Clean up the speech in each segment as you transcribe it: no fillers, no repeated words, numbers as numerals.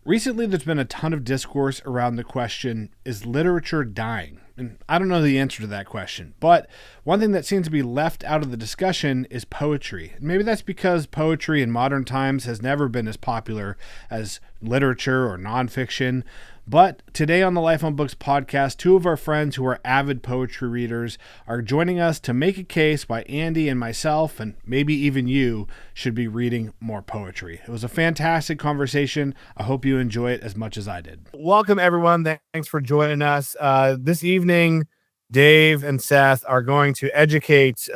Recently, there's been a ton of discourse around the question, is literature dying? And I don't know the answer to that question, but one thing that seems to be left out of the discussion is poetry. And maybe that's because poetry in modern times has never been as popular as literature or nonfiction. But today on the Life on Books podcast, two of our friends who are avid poetry readers are joining us to make a case why Andy and myself, and maybe even you, should be reading more poetry. It was a fantastic conversation. I hope you enjoy it as much as I did. Welcome, everyone. Thanks for joining us. This evening, Dave and Seth are going to educate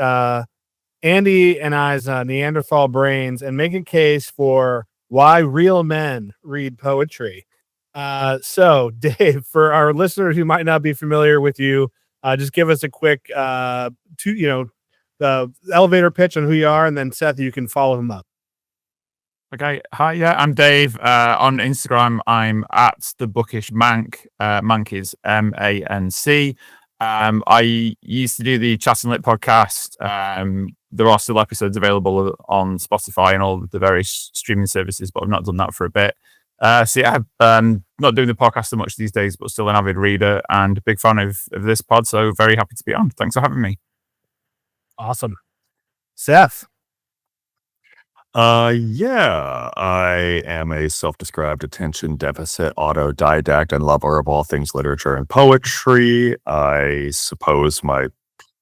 Andy and I's Neanderthal brains and make a case for why real men read poetry. So Dave, for our listeners who might not be familiar with you, just give us a quick, the elevator pitch on who you are, and then Seth, you can follow him up. Okay. Hi. Yeah, I'm Dave. On Instagram, I'm at the bookish mank. Mank is MANC. I used to do the Chat and Lit podcast. There are still episodes available on Spotify and all the various streaming services, but I've not done that for a bit. So yeah, I'm not doing the podcast so much these days, but still an avid reader and a big fan of this pod. So very happy to be on. Thanks for having me. Awesome. Seth. Yeah, I am a self-described attention deficit autodidact and lover of all things literature and poetry. I suppose my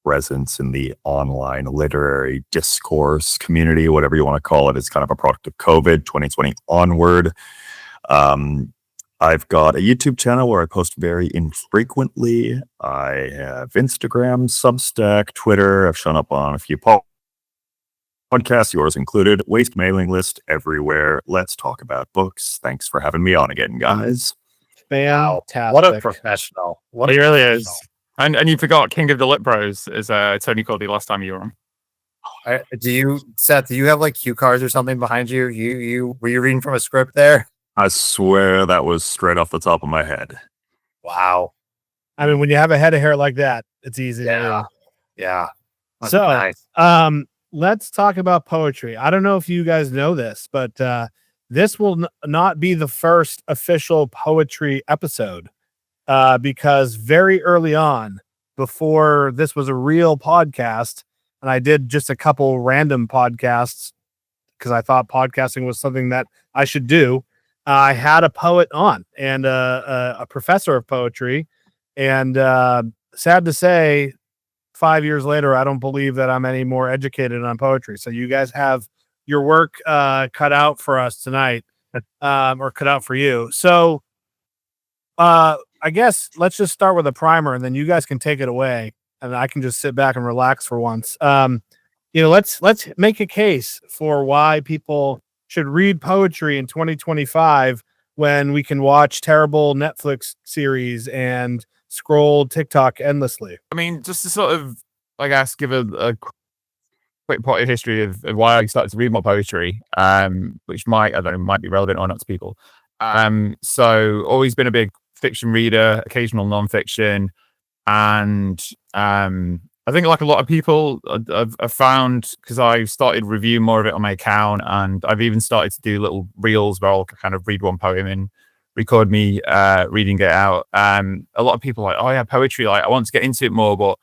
presence in the online literary discourse community, whatever you want to call it, is kind of a product of COVID 2020 onward. I've got a YouTube channel where I post very infrequently. I have Instagram, Substack, Twitter. I've shown up on a few podcasts, yours included. Waste mailing list everywhere. Let's talk about books. Thanks for having me on again, guys. Fantastic. What a professional. He really is. And you forgot King of the Lit Bros, as Tony called you last time you were on. Seth, do you have like cue cards or something behind you? Were you reading from a script there? I swear that was straight off the top of my head. Wow. I mean, when you have a head of hair like that, it's easy. Yeah. Yeah. That's So, nice. Let's talk about poetry. I don't know if you guys know this, but this will not be the first official poetry episode because very early on, before this was a real podcast, and I did just a couple random podcasts because I thought podcasting was something that I should do. I had a poet on and a professor of poetry, and sad to say, 5 years later, I don't believe that I'm any more educated on poetry. So you guys have your work cut out for us tonight, or cut out for you. So I guess let's just start with a primer, and then you guys can take it away, and I can just sit back and relax for once. Let's make a case for why people should read poetry in 2025 when we can watch terrible Netflix series and scroll TikTok endlessly. I mean, just to sort of, I guess, give a quick potted history of why I started to read more poetry, which might be relevant or not to people. So always been a big fiction reader, occasional nonfiction, and I think like a lot of people I've found, because I've started reviewing more of it on my account, and I've even started to do little reels where I'll kind of read one poem and record me reading it out. A lot of people are like, oh yeah, poetry, like I want to get into it more, but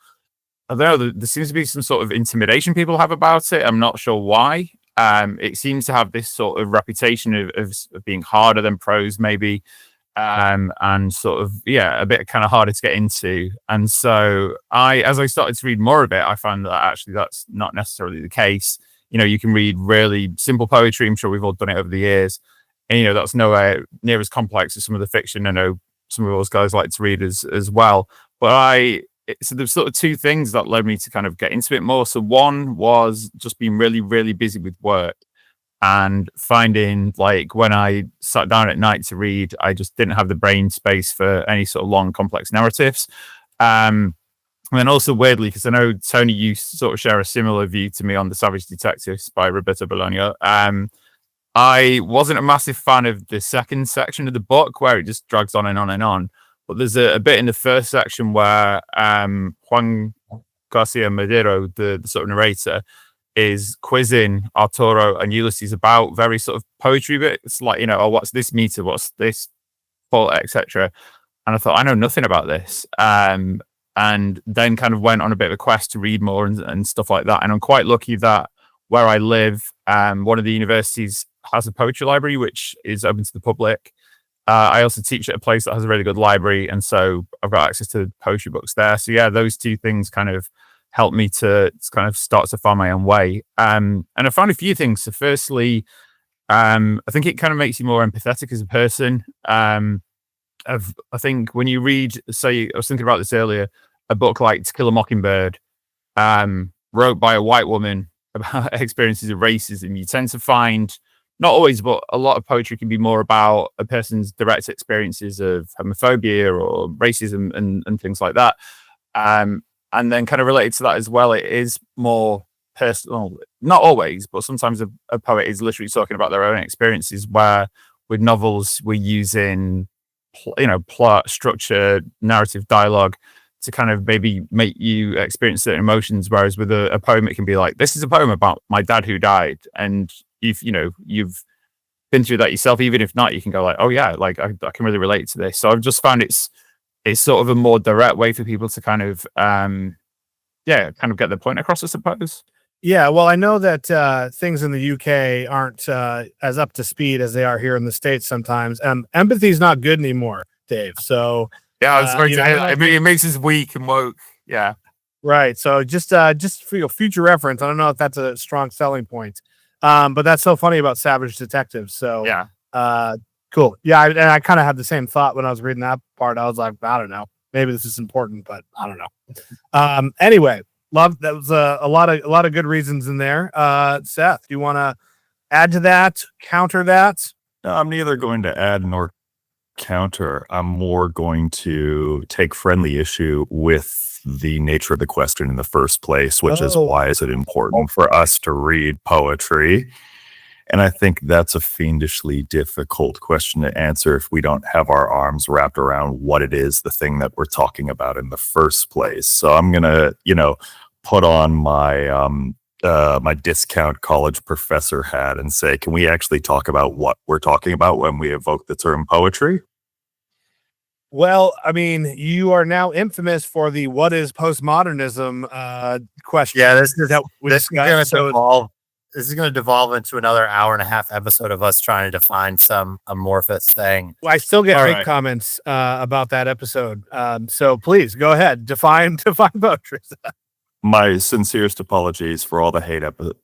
I don't know, there seems to be some sort of intimidation people have about it. I'm not sure why. It seems to have this sort of reputation of being harder than prose maybe, and sort of, yeah, a bit kind of harder to get into. And so as I started to read more of it, I found that actually that's not necessarily the case. You can read really simple poetry. I'm sure we've all done it over the years. And, that's nowhere near as complex as some of the fiction I know some of those guys like to read as well. But so there's sort of two things that led me to kind of get into it more. So one was just being really, really busy with work and finding, like, when I sat down at night to read, I just didn't have the brain space for any sort of long, complex narratives. And then also weirdly, because I know, Tony, you sort of share a similar view to me on The Savage Detectives by Roberto Bolano. I wasn't a massive fan of the second section of the book where it just drags on and on and on. But there's a bit in the first section where Juan Garcia Madero, the sort of narrator, is quizzing Arturo and Ulysses about very sort of poetry bits, like, oh, what's this meter, what's this fault, etc. And I thought, I know nothing about this. And then kind of went on a bit of a quest to read more and stuff like that. And I'm quite lucky that where I live, one of the universities has a poetry library, which is open to the public. I also teach at a place that has a really good library. And so I've got access to poetry books there. So yeah, those two things kind of helped me to kind of start to find my own way. And I found a few things. So firstly, I think it kind of makes you more empathetic as a person. I think when you read, say, I was thinking about this earlier, a book like To Kill a Mockingbird, wrote by a white woman about experiences of racism, you tend to find, not always, but a lot of poetry can be more about a person's direct experiences of homophobia or racism and things like that. And then kind of related to that as well, it is more personal, not always, but sometimes a poet is literally talking about their own experiences, where with novels, we're using, plot, structure, narrative, dialogue to kind of maybe make you experience certain emotions. Whereas with a poem, it can be like, this is a poem about my dad who died. And you've been through that yourself, even if not, you can go like, oh yeah, like I can really relate to this. So I've just found it's sort of a more direct way for people to kind of, kind of get their point across, I suppose. Yeah, well, I know that things in the UK aren't as up to speed as they are here in the States sometimes. Empathy is not good anymore, Dave. So yeah, I was going to say, it makes us weak and woke. Yeah. Right. So just for your future reference, I don't know if that's a strong selling point. But that's so funny about Savage Detectives. So yeah. Cool. Yeah, and I kind of had the same thought when I was reading that part. I was like, I don't know, maybe this is important, but I don't know. Anyway, that was a lot of good reasons in there. Seth, do you want to add to that, counter that? No, I'm neither going to add nor counter. I'm more going to take friendly issue with the nature of the question in the first place, which is, why is it important for us to read poetry? And I think that's a fiendishly difficult question to answer if we don't have our arms wrapped around what it is, the thing that we're talking about in the first place. So I'm going to, put on my my discount college professor hat and say, can we actually talk about what we're talking about when we evoke the term poetry? Well, I mean, you are now infamous for the what is postmodernism question. Yeah, this is going to devolve into another hour and a half episode of us trying to define some amorphous thing. I still get big comments about that episode. So please go ahead, define poetry. My sincerest apologies for all the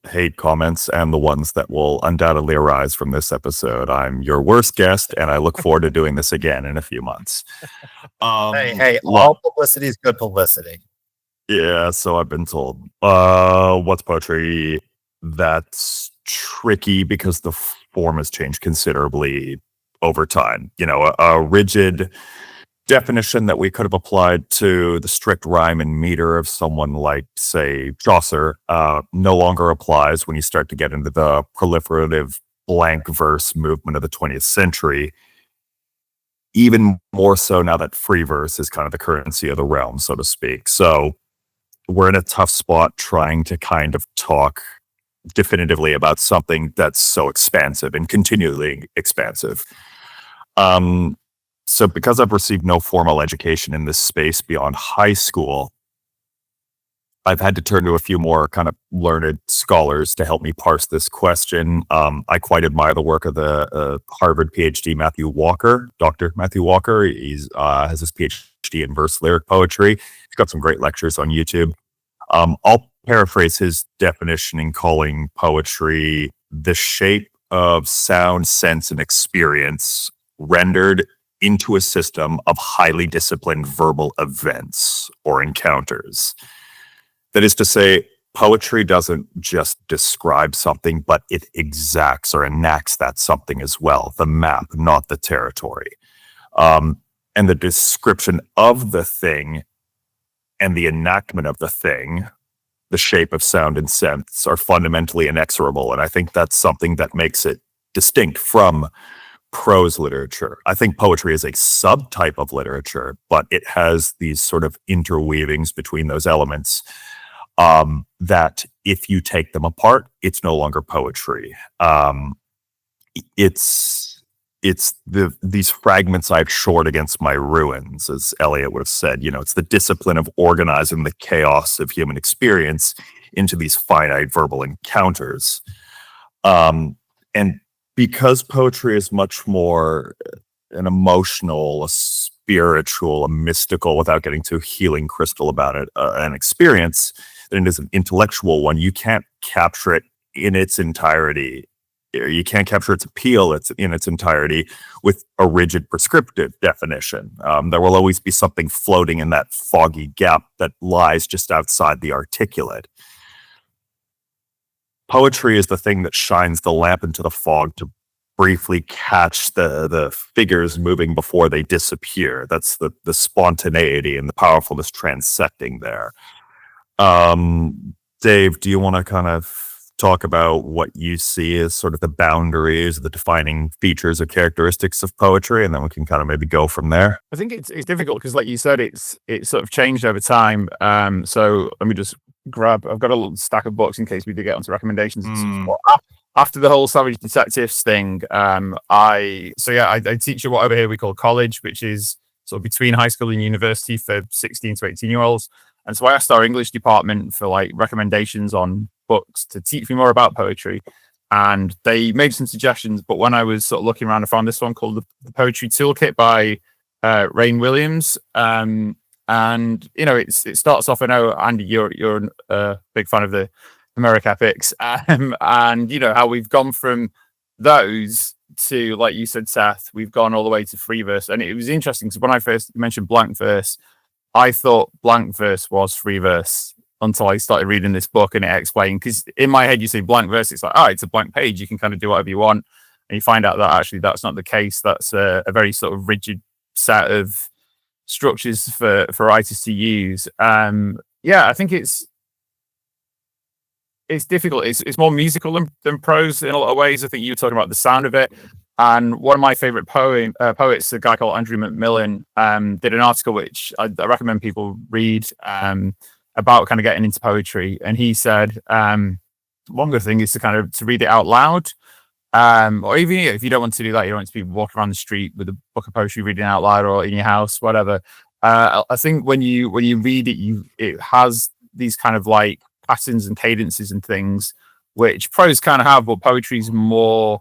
hate comments and the ones that will undoubtedly arise from this episode. I'm your worst guest, and I look forward to doing this again in a few months. Hey, all publicity is good publicity. Yeah, so I've been told. What's poetry? That's tricky because the form has changed considerably over time. A rigid definition that we could have applied to the strict rhyme and meter of someone like, say, Chaucer, no longer applies when you start to get into the proliferative blank verse movement of the 20th century. Even more so now that free verse is kind of the currency of the realm, so to speak. So we're in a tough spot trying to kind of talk definitively about something that's so expansive and continually expansive. So because I've received no formal education in this space beyond high school, I've had to turn to a few more kind of learned scholars to help me parse this question. I quite admire the work of the Harvard PhD Dr. Matthew Walker. He's has his PhD in verse lyric poetry. He's got some great lectures on YouTube. I'll paraphrase his definition in calling poetry the shape of sound, sense, and experience rendered into a system of highly disciplined verbal events or encounters. That is to say, poetry doesn't just describe something, but it exacts or enacts that something as well, the map, not the territory. And the description of the thing and the enactment of the thing, the shape of sound and sense, are fundamentally inexorable. And I think that's something that makes it distinct from prose literature. I think poetry is a subtype of literature, but it has these sort of interweavings between those elements. that if you take them apart, it's no longer poetry. It's these fragments I've shored against my ruins, as Eliot would have said. It's the discipline of organizing the chaos of human experience into these finite verbal encounters. And because poetry is much more an emotional, a spiritual, a mystical, without getting too healing crystal about it, an experience, than it is an intellectual one, you can't capture it in its entirety. You can't capture its appeal in its entirety with a rigid prescriptive definition. There will always be something floating in that foggy gap that lies just outside the articulate. Poetry is the thing that shines the lamp into the fog to briefly catch the figures moving before they disappear. That's the spontaneity and the powerfulness transecting there. Dave, do you want to kind of talk about what you see as sort of the boundaries, the defining features or characteristics of poetry, and then we can kind of maybe go from there? I think it's difficult because, like you said, it's sort of changed over time. So let me just I've got a little stack of books in case we do get onto recommendations and stuff. But after the whole Savage Detectives thing, I teach at what over here we call college, which is sort of between high school and university for 16 to 18-year-olds. And so I asked our English department for like recommendations on books to teach me more about poetry, and they made some suggestions. But when I was sort of looking around, I found this one called the Poetry Toolkit by Rhian Williams. And it starts off. I know, Andy, you're a big fan of the Homeric epics, and how we've gone from those to, like you said, Seth, we've gone all the way to free verse. And it was interesting because when I first mentioned blank verse, I thought blank verse was free verse until I started reading this book and it explained. Because in my head, you say blank verse, it's like, it's a blank page. You can kind of do whatever you want. And you find out that actually that's not the case. That's a very sort of rigid set of structures for writers to use. I think it's difficult. It's more musical than prose in a lot of ways. I think you were talking about the sound of it. And one of my favorite poets, a guy called Andrew McMillan, did an article which I recommend people read about kind of getting into poetry. And he said one good thing is to read it out loud, or even if you don't want to do that, you don't want to be walking around the street with a book of poetry reading out loud, or in your house, whatever. I think when you read it, it has these kind of like patterns and cadences and things which prose kind of have, but poetry's more.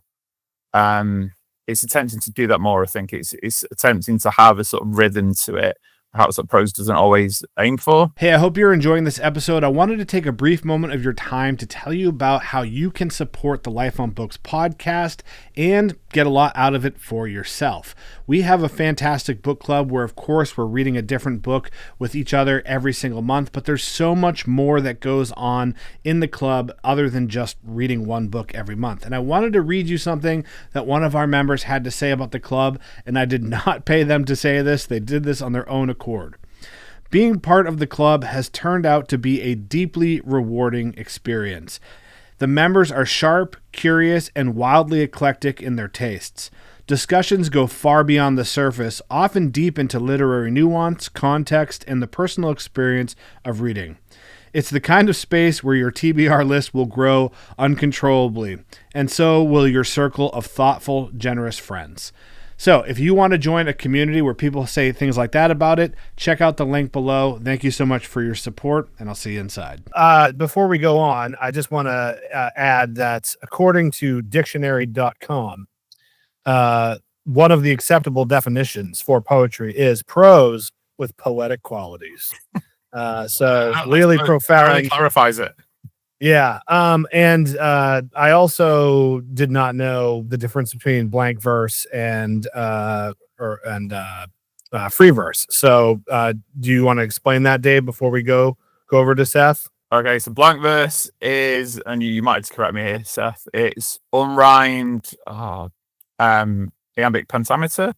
It's attempting to do that more. I think it's attempting to have a sort of rhythm to it, perhaps that prose doesn't always aim for. Hey, I hope you're enjoying this episode. I wanted to take a brief moment of your time to tell you about how you can support the Life on Books podcast and get a lot out of it for yourself. We have a fantastic book club where, of course, we're reading a different book with each other every single month, but there's so much more that goes on in the club other than just reading one book every month. And I wanted to read you something that one of our members had to say about the club, and I did not pay them to say this. They did this on their own accord. Being part of the club has turned out to be a deeply rewarding experience. The members are sharp, curious, and wildly eclectic in their tastes. Discussions go far beyond the surface, often deep into literary nuance, context, and the personal experience of reading. It's the kind of space where your TBR list will grow uncontrollably, and so will your circle of thoughtful, generous friends. So if you want to join a community where people say things like that about it, check out the link below. Thank you so much for your support, and I'll see you inside. Before we go on, I just want to add that according to dictionary.com, one of the acceptable definitions for poetry is prose with poetic qualities. So really profound. Clarifies it. Yeah. And I also did not know the difference between blank verse and free verse. So do you want to explain that, Dave, before we go over to Seth? Okay, so blank verse is, and you might have to correct me here, Seth, it's unrhymed iambic pentameter, I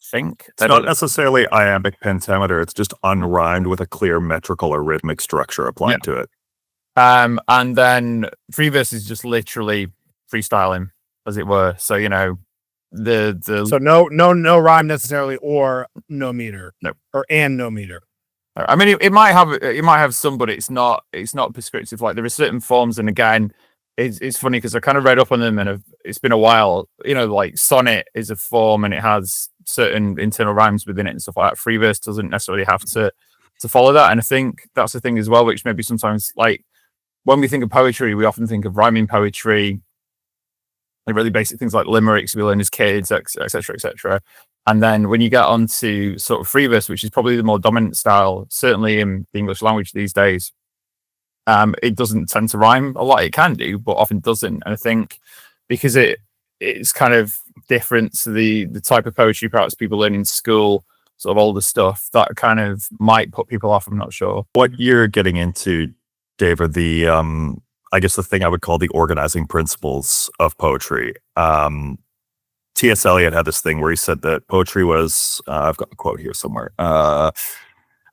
think. It's not necessarily iambic pentameter, it's just unrhymed with a clear metrical or rhythmic structure applied to it. And then free verse is just literally freestyling, as it were. So, so no rhyme necessarily, or no meter. No. Or and no meter. I mean, it might have some, but it's not prescriptive. Like there are certain forms, and again, it's funny because I kind of read up on them, and it's been a while. You know, like sonnet is a form, and it has certain internal rhymes within it and stuff like that. Free verse doesn't necessarily have to follow that, and I think that's the thing as well, which maybe sometimes, like when we think of poetry, we often think of rhyming poetry, like really basic things like limericks we learn as kids, etc., etc. And then when you get onto sort of free verse, which is probably the more dominant style, certainly in the English language these days, it doesn't tend to rhyme a lot. It can do, but often doesn't. And I think because it's kind of different to the type of poetry perhaps people learn in school, sort of older stuff, that kind of might put people off. I'm not sure. What you're getting into, Dave, are the I guess the thing I would call the organizing principles of poetry. T.S. Eliot had this thing where he said that poetry was, I've got a quote here somewhere, a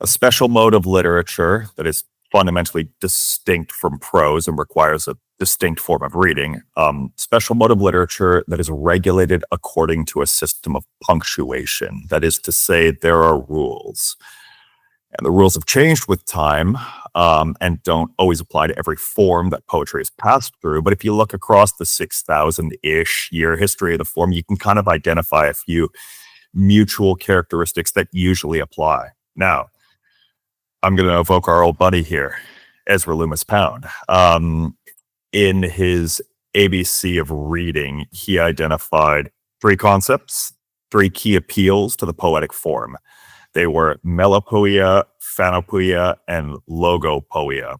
special mode of literature that is fundamentally distinct from prose and requires a distinct form of reading. Special mode of literature that is regulated according to a system of punctuation. That is to say, there are rules. And the rules have changed with time and don't always apply to every form that poetry has passed through. But if you look across the 6,000-ish year history of the form, you can kind of identify a few mutual characteristics that usually apply. Now, I'm going to evoke our old buddy here, Ezra Loomis Pound. In his ABC of reading, he identified 3 concepts, 3 key appeals to the poetic form. They were melopoeia, phanopoeia, and logopoeia.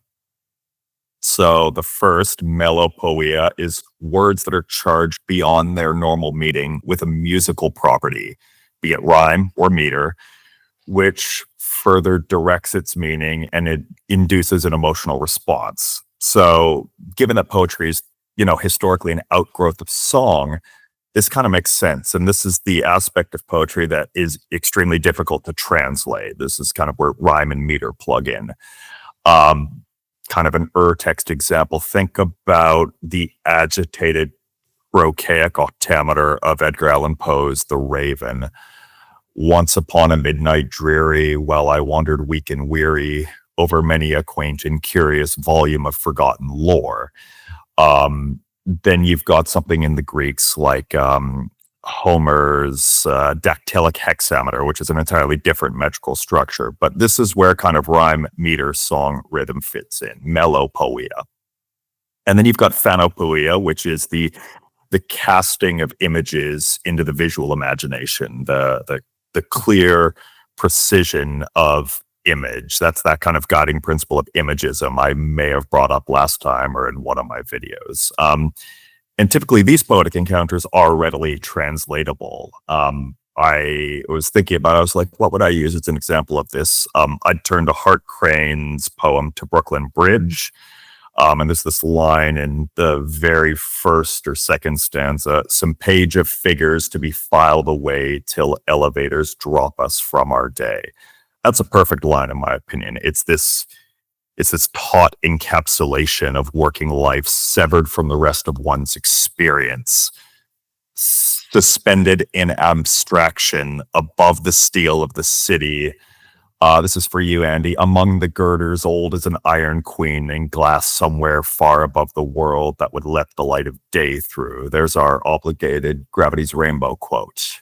So the first, melopoeia, is words that are charged beyond their normal meaning with a musical property, be it rhyme or meter, which further directs its meaning and it induces an emotional response. So given that poetry is, historically an outgrowth of song, this kind of makes sense. And this is the aspect of poetry that is extremely difficult to translate. This is kind of where rhyme and meter plug in. Kind of an text example. Think about the agitated, brochaic octameter of Edgar Allan Poe's The Raven. Once upon a midnight dreary, while I wandered weak and weary over many a quaint and curious volume of forgotten lore. Then you've got something in the Greeks like Homer's dactylic hexameter, which is an entirely different metrical structure. But this is where kind of rhyme, meter, song, rhythm fits in, melopoeia. And then you've got phanopoeia, which is the casting of images into the visual imagination, the clear precision of image. That's that kind of guiding principle of imagism I may have brought up last time or in one of my videos. And typically these poetic encounters are readily translatable. I was thinking about, I was like, what would I use as an example of this? I'd turn to Hart Crane's poem To Brooklyn Bridge. And there's this line in the very first or second stanza, some page of figures to be filed away till elevators drop us from our day. That's a perfect line, in my opinion. It's this taut encapsulation of working life severed from the rest of one's experience, suspended in abstraction above the steel of the city. This is for you, Andy. Among the girders old as an iron queen in glass somewhere far above the world that would let the light of day through. There's our obligated Gravity's Rainbow quote.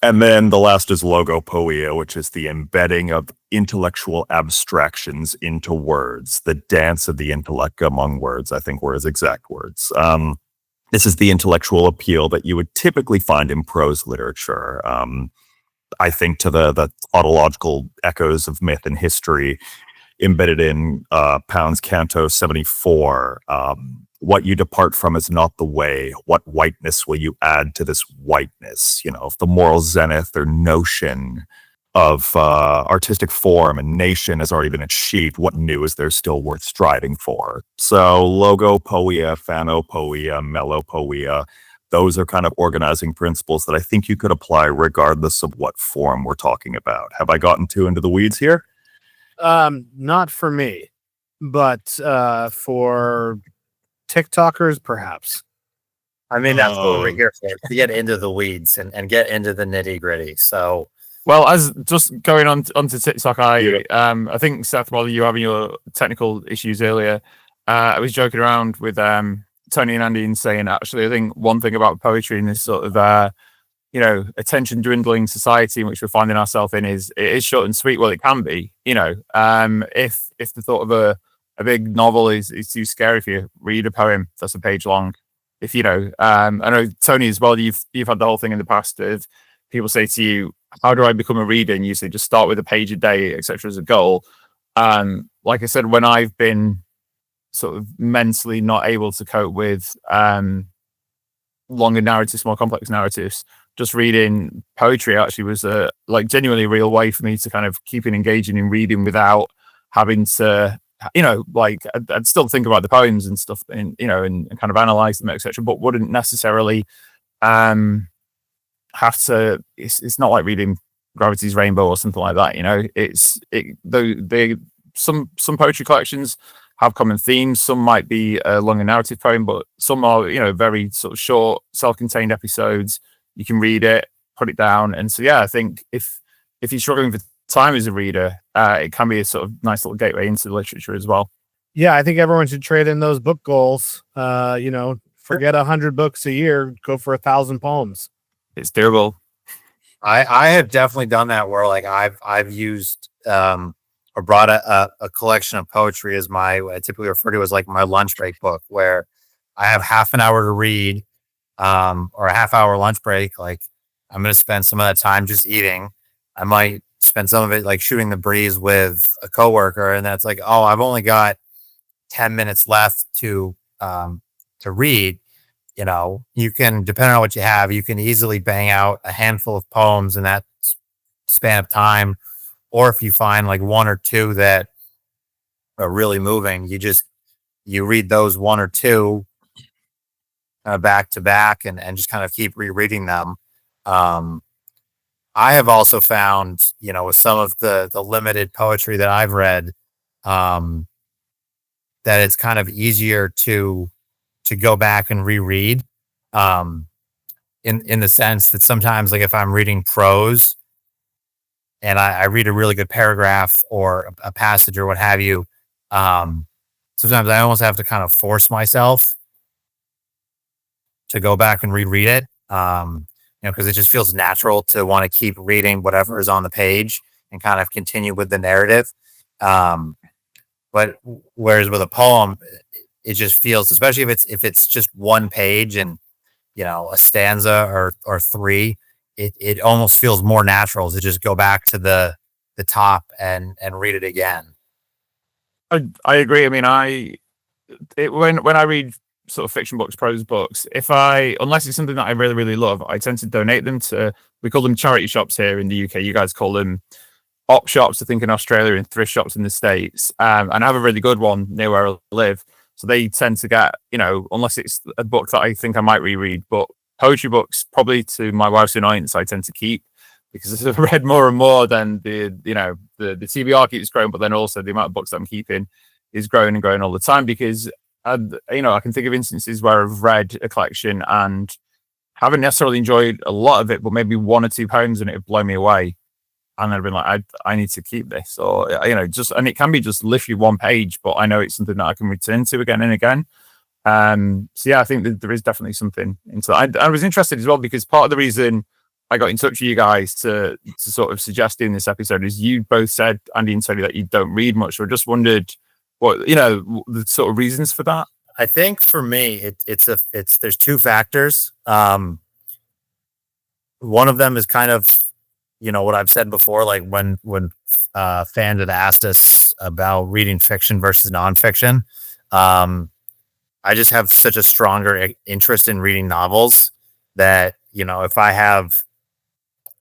And then the last is logopoeia, which is the embedding of intellectual abstractions into words, the dance of the intellect among words, I think were his exact words. This is the intellectual appeal that you would typically find in prose literature. I think to the tautological echoes of myth and history embedded in Pound's Cantos 74. What you depart from is not the way. What whiteness will you add to this whiteness? If the moral zenith or notion of artistic form and nation has already been achieved, what new is there still worth striving for? So logopoeia, phanopoeia, melopoeia, those are kind of organizing principles that I think you could apply regardless of what form we're talking about. Have I gotten too into the weeds here? Not for me, but for TikTokers, perhaps. I mean, that's what we're here for, to get into the weeds and get into the nitty gritty. So Well, as just going on onto TikTok, I think Seth, while you were having your technical issues earlier, I was joking around with Tony and Andy and saying, actually, I think one thing about poetry in this sort of attention dwindling society in which we're finding ourselves in is it is short and sweet. Well, it can be, if the thought of a big novel is too scary for you, read a poem that's a page long. If I know Tony as well, you've had the whole thing in the past of people say to you, how do I become a reader? And you say just start with a page a day, etc. as a goal. Like I said, when I've been sort of mentally not able to cope with longer narratives, more complex narratives, just reading poetry actually was a genuinely real way for me to kind of keep engaging in reading without having to, I'd still think about the poems and stuff and kind of analyze them, etc., but wouldn't necessarily have to. It's not like reading Gravity's Rainbow or something like that. Some poetry collections have common themes. Some might be a longer narrative poem, but some are very sort of short, self-contained episodes. You can read it, put it down, and so I think if you're struggling for time as a reader, it can be a sort of nice little gateway into the literature as well. Yeah, I think everyone should trade in those book goals. Forget 100 books a year, go for 1,000 poems. It's doable. I have definitely done that where I've used or brought a collection of poetry as I typically refer to as like my lunch break book, where I have half an hour to read or a half hour lunch break. Like I'm going to spend some of that time just eating. I might spend some of it like shooting the breeze with a coworker, and that's like, oh, I've only got 10 minutes left to read. You can, depending on what you have, you can easily bang out a handful of poems in that span of time. Or if you find like one or two that are really moving, you read those one or two back to back and just kind of keep rereading them. I have also found, with some of the limited poetry that I've read, that it's kind of easier to go back and reread, in the sense that sometimes, like if I'm reading prose and I read a really good paragraph or a passage or what have you, sometimes I almost have to kind of force myself to go back and reread it, because it just feels natural to want to keep reading whatever is on the page and kind of continue with the narrative. But whereas with a poem, it just feels, especially if it's just one page and a stanza or three, it almost feels more natural to just go back to the top and read it again. I agree. I mean, when I read sort of fiction books, prose books, unless it's something that I really, really love, I tend to donate them to, we call them charity shops here in the UK. You guys call them op shops, I think, in Australia, and thrift shops in the States. And I have a really good one near where I live. So they tend to get, unless it's a book that I think I might reread, but poetry books, probably to my wife's annoyance, I tend to keep, because as I've read more and more, then the TBR keeps growing, but then also the amount of books that I'm keeping is growing and growing all the time, because I can think of instances where I've read a collection and haven't necessarily enjoyed a lot of it, but maybe one or two poems and it would blow me away. And I've been like, I need to keep this, or and it can be just literally one page, but I know it's something that I can return to again and again. So I think that there is definitely something into that. I was interested as well, because part of the reason I got in touch with you guys to sort of suggest doing this episode is you both said, Andy and Tony, that you don't read much. So I just wondered what the sort of reasons for that. I think for me, there's two factors. One of them is kind of, what I've said before, like when fans had asked us about reading fiction versus nonfiction. I just have such a stronger interest in reading novels that, if I have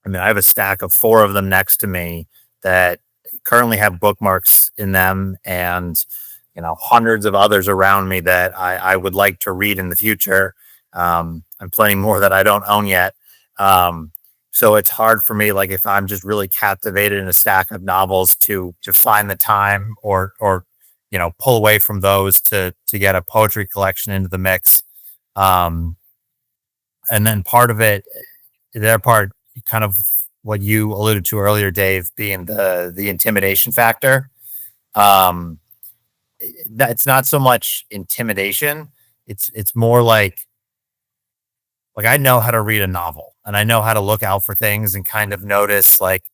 a stack of 4 of them next to me that currently have bookmarks in them, and, hundreds of others around me that I would like to read in the future. And plenty more that I don't own yet. So it's hard for me, like if I'm just really captivated in a stack of novels, to find the time or pull away from those to get a poetry collection into the mix. And then part of it, their part kind of what you alluded to earlier, Dave, being the intimidation factor. It's not so much intimidation. It's more like I know how to read a novel, and I know how to look out for things and kind of notice like,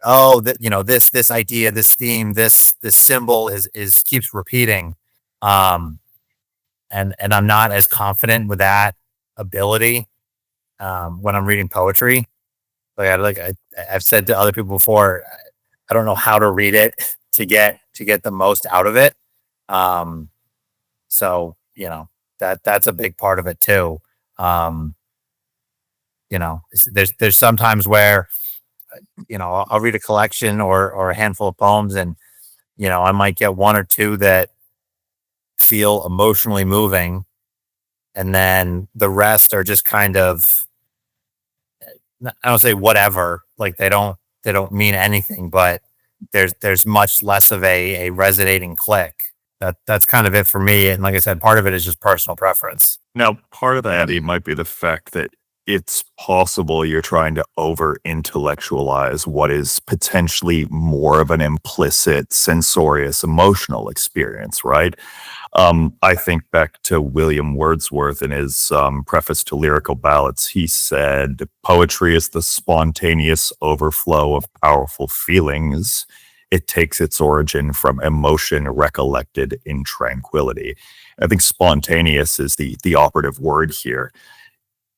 oh, that this idea, this theme, this symbol is keeps repeating. And I'm not as confident with that ability when I'm reading poetry. I've said to other people before, I don't know how to read it to get the most out of it. So that's a big part of it too. There's sometimes where I'll read a collection or a handful of poems, and I might get one or two that feel emotionally moving, and then the rest are just kind of, I don't say whatever, like they don't mean anything, but there's much less of a resonating click. That's kind of it for me. And like I said, part of it is just personal preference. Now, part of that might be the fact that it's possible you're trying to over intellectualize what is potentially more of an implicit sensorious emotional experience, right? I think back to William Wordsworth in his preface to Lyrical Ballads. He said, "Poetry is the spontaneous overflow of powerful feelings. It takes its origin from emotion recollected in tranquility." I think spontaneous is the operative word here.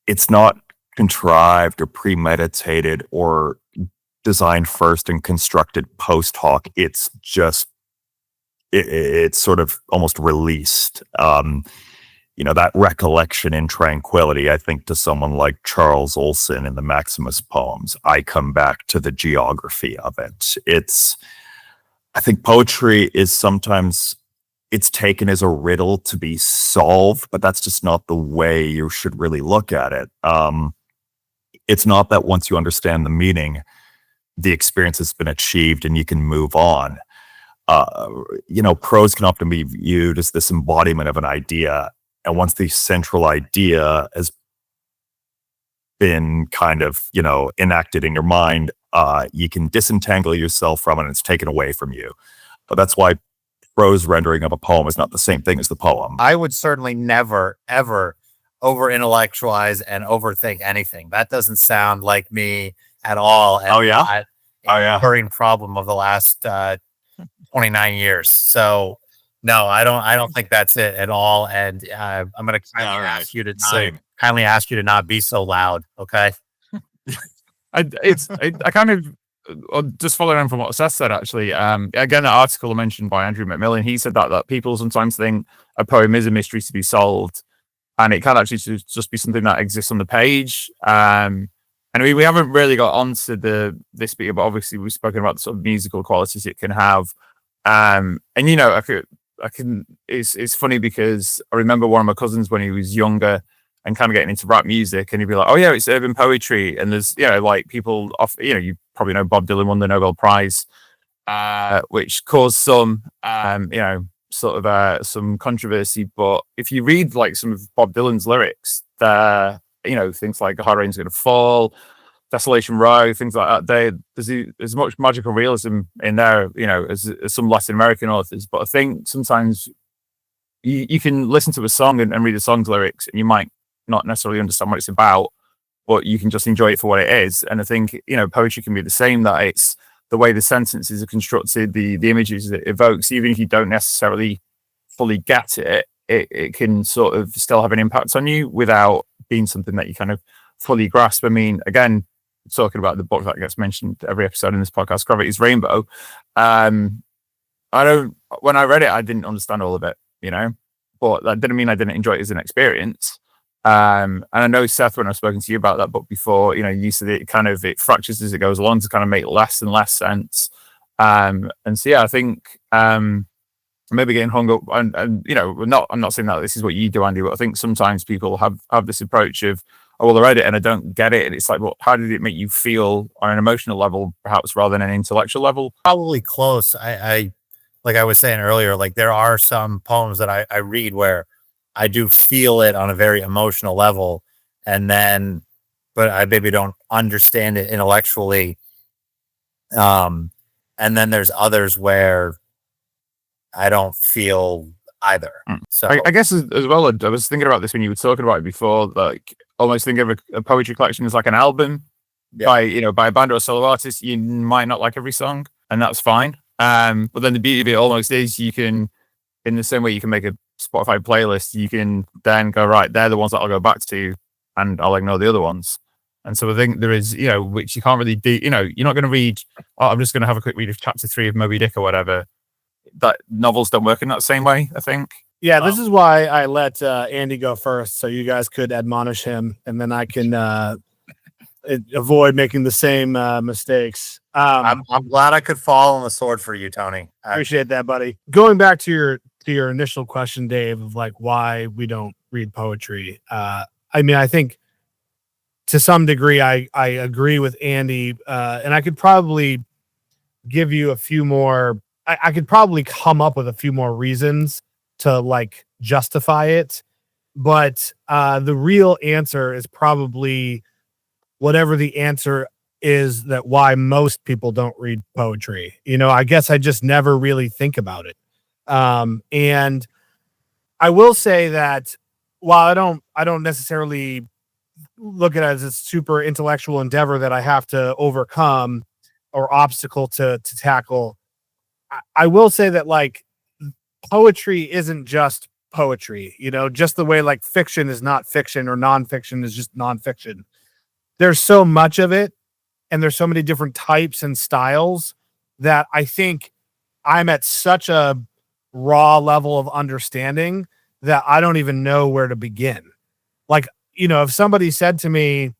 It's not contrived or premeditated or designed first and constructed post hoc. It's just, it's sort of almost released. That recollection in tranquility, I think to someone like Charles Olson in the Maximus poems, I come back to the geography of it. I think poetry is sometimes, it's taken as a riddle to be solved, but that's just not the way you should really look at it. It's not that once you understand the meaning, the experience has been achieved and you can move on. Prose can often be viewed as this embodiment of an idea. And once the central idea has been kind of, enacted in your mind, you can disentangle yourself from it and it's taken away from you. But that's why prose rendering of a poem is not the same thing as the poem. I would certainly never, ever over intellectualize and overthink anything. That doesn't sound like me at all. And Oh, yeah? recurring problem of the last 29 years. So no, I don't think that's it at all. And I'm going to ask you to not be so loud. Okay. I kind of just following on from what Seth said, actually. Again, an article mentioned by Andrew McMillan, he said that people sometimes think a poem is a mystery to be solved, and it can actually just be something that exists on the page. And we haven't really got onto this bit, but obviously we've spoken about the sort of musical qualities it can have. It's funny because I remember one of my cousins when he was younger and kind of getting into rap music, and he'd be like, "Oh yeah, it's urban poetry." And there's, like people off, you probably know Bob Dylan won the Nobel Prize, which caused some, some controversy. But if you read like some of Bob Dylan's lyrics, things like "Hard Rain's Gonna Fall," "Desolation Row," things like that, there's much magical realism in there, as some Latin American authors. But I think sometimes you can listen to a song and read the song's lyrics, and you might not necessarily understand what it's about, but you can just enjoy it for what it is. And I think, poetry can be the same, that it's the way the sentences are constructed, the images it evokes, even if you don't necessarily fully get it, it can sort of still have an impact on you without being something that you kind of fully grasp. I mean, again, talking about the book that gets mentioned every episode in this podcast, Gravity's Rainbow. When I read it, I didn't understand all of it, but that didn't mean I didn't enjoy it as an experience. And I know, Seth, when I've spoken to you about that book before, you said it fractures as it goes along to kind of make less and less sense. And so, yeah, I think maybe getting hung up and I'm not saying that this is what you do, Andy, but I think sometimes people have this approach of, oh, well, I read it and I don't get it. And it's like, well, how did it make you feel on an emotional level, perhaps, rather than an intellectual level? Probably close. I like I was saying earlier, like there are some poems that I read where I do feel it on a very emotional level. And then but I maybe don't understand it intellectually. And then there's others where I don't feel either. So I guess as well, I was thinking about this when you were talking about it before, like almost think of a poetry collection as like an album by a band or a solo artist. You might not like every song, and that's fine. But then the beauty of it almost is you can, in the same way you can make a Spotify playlist, you can then go, right, they're the ones that I'll go back to, and I'll ignore the other ones. And so I think there is, which you can't really do. You're not going to read. Oh, I'm just going to have a quick read of chapter 3 of Moby Dick or whatever. That novels don't work in that same way, I think. Yeah, this is why I let Andy go first, so you guys could admonish him, and then I can avoid making the same mistakes. I'm glad I could fall on the sword for you, Tony. I Appreciate that, buddy. Going back to your initial question, Dave, of like why we don't read poetry. I mean, I think to some degree I agree with Andy, and I could probably give you a few more. I could probably come up with a few more reasons to like justify it, but the real answer is probably whatever the answer is that why most people don't read poetry. I guess I just never really think about it. And I will say that while I don't necessarily look at it as a super intellectual endeavor that I have to overcome or obstacle to tackle, I will say that like poetry isn't just poetry, just the way like fiction is not fiction or nonfiction is just nonfiction. There's so much of it, and there's so many different types and styles that I think I'm at such a raw level of understanding that I don't even know where to begin. Like, if somebody said to me,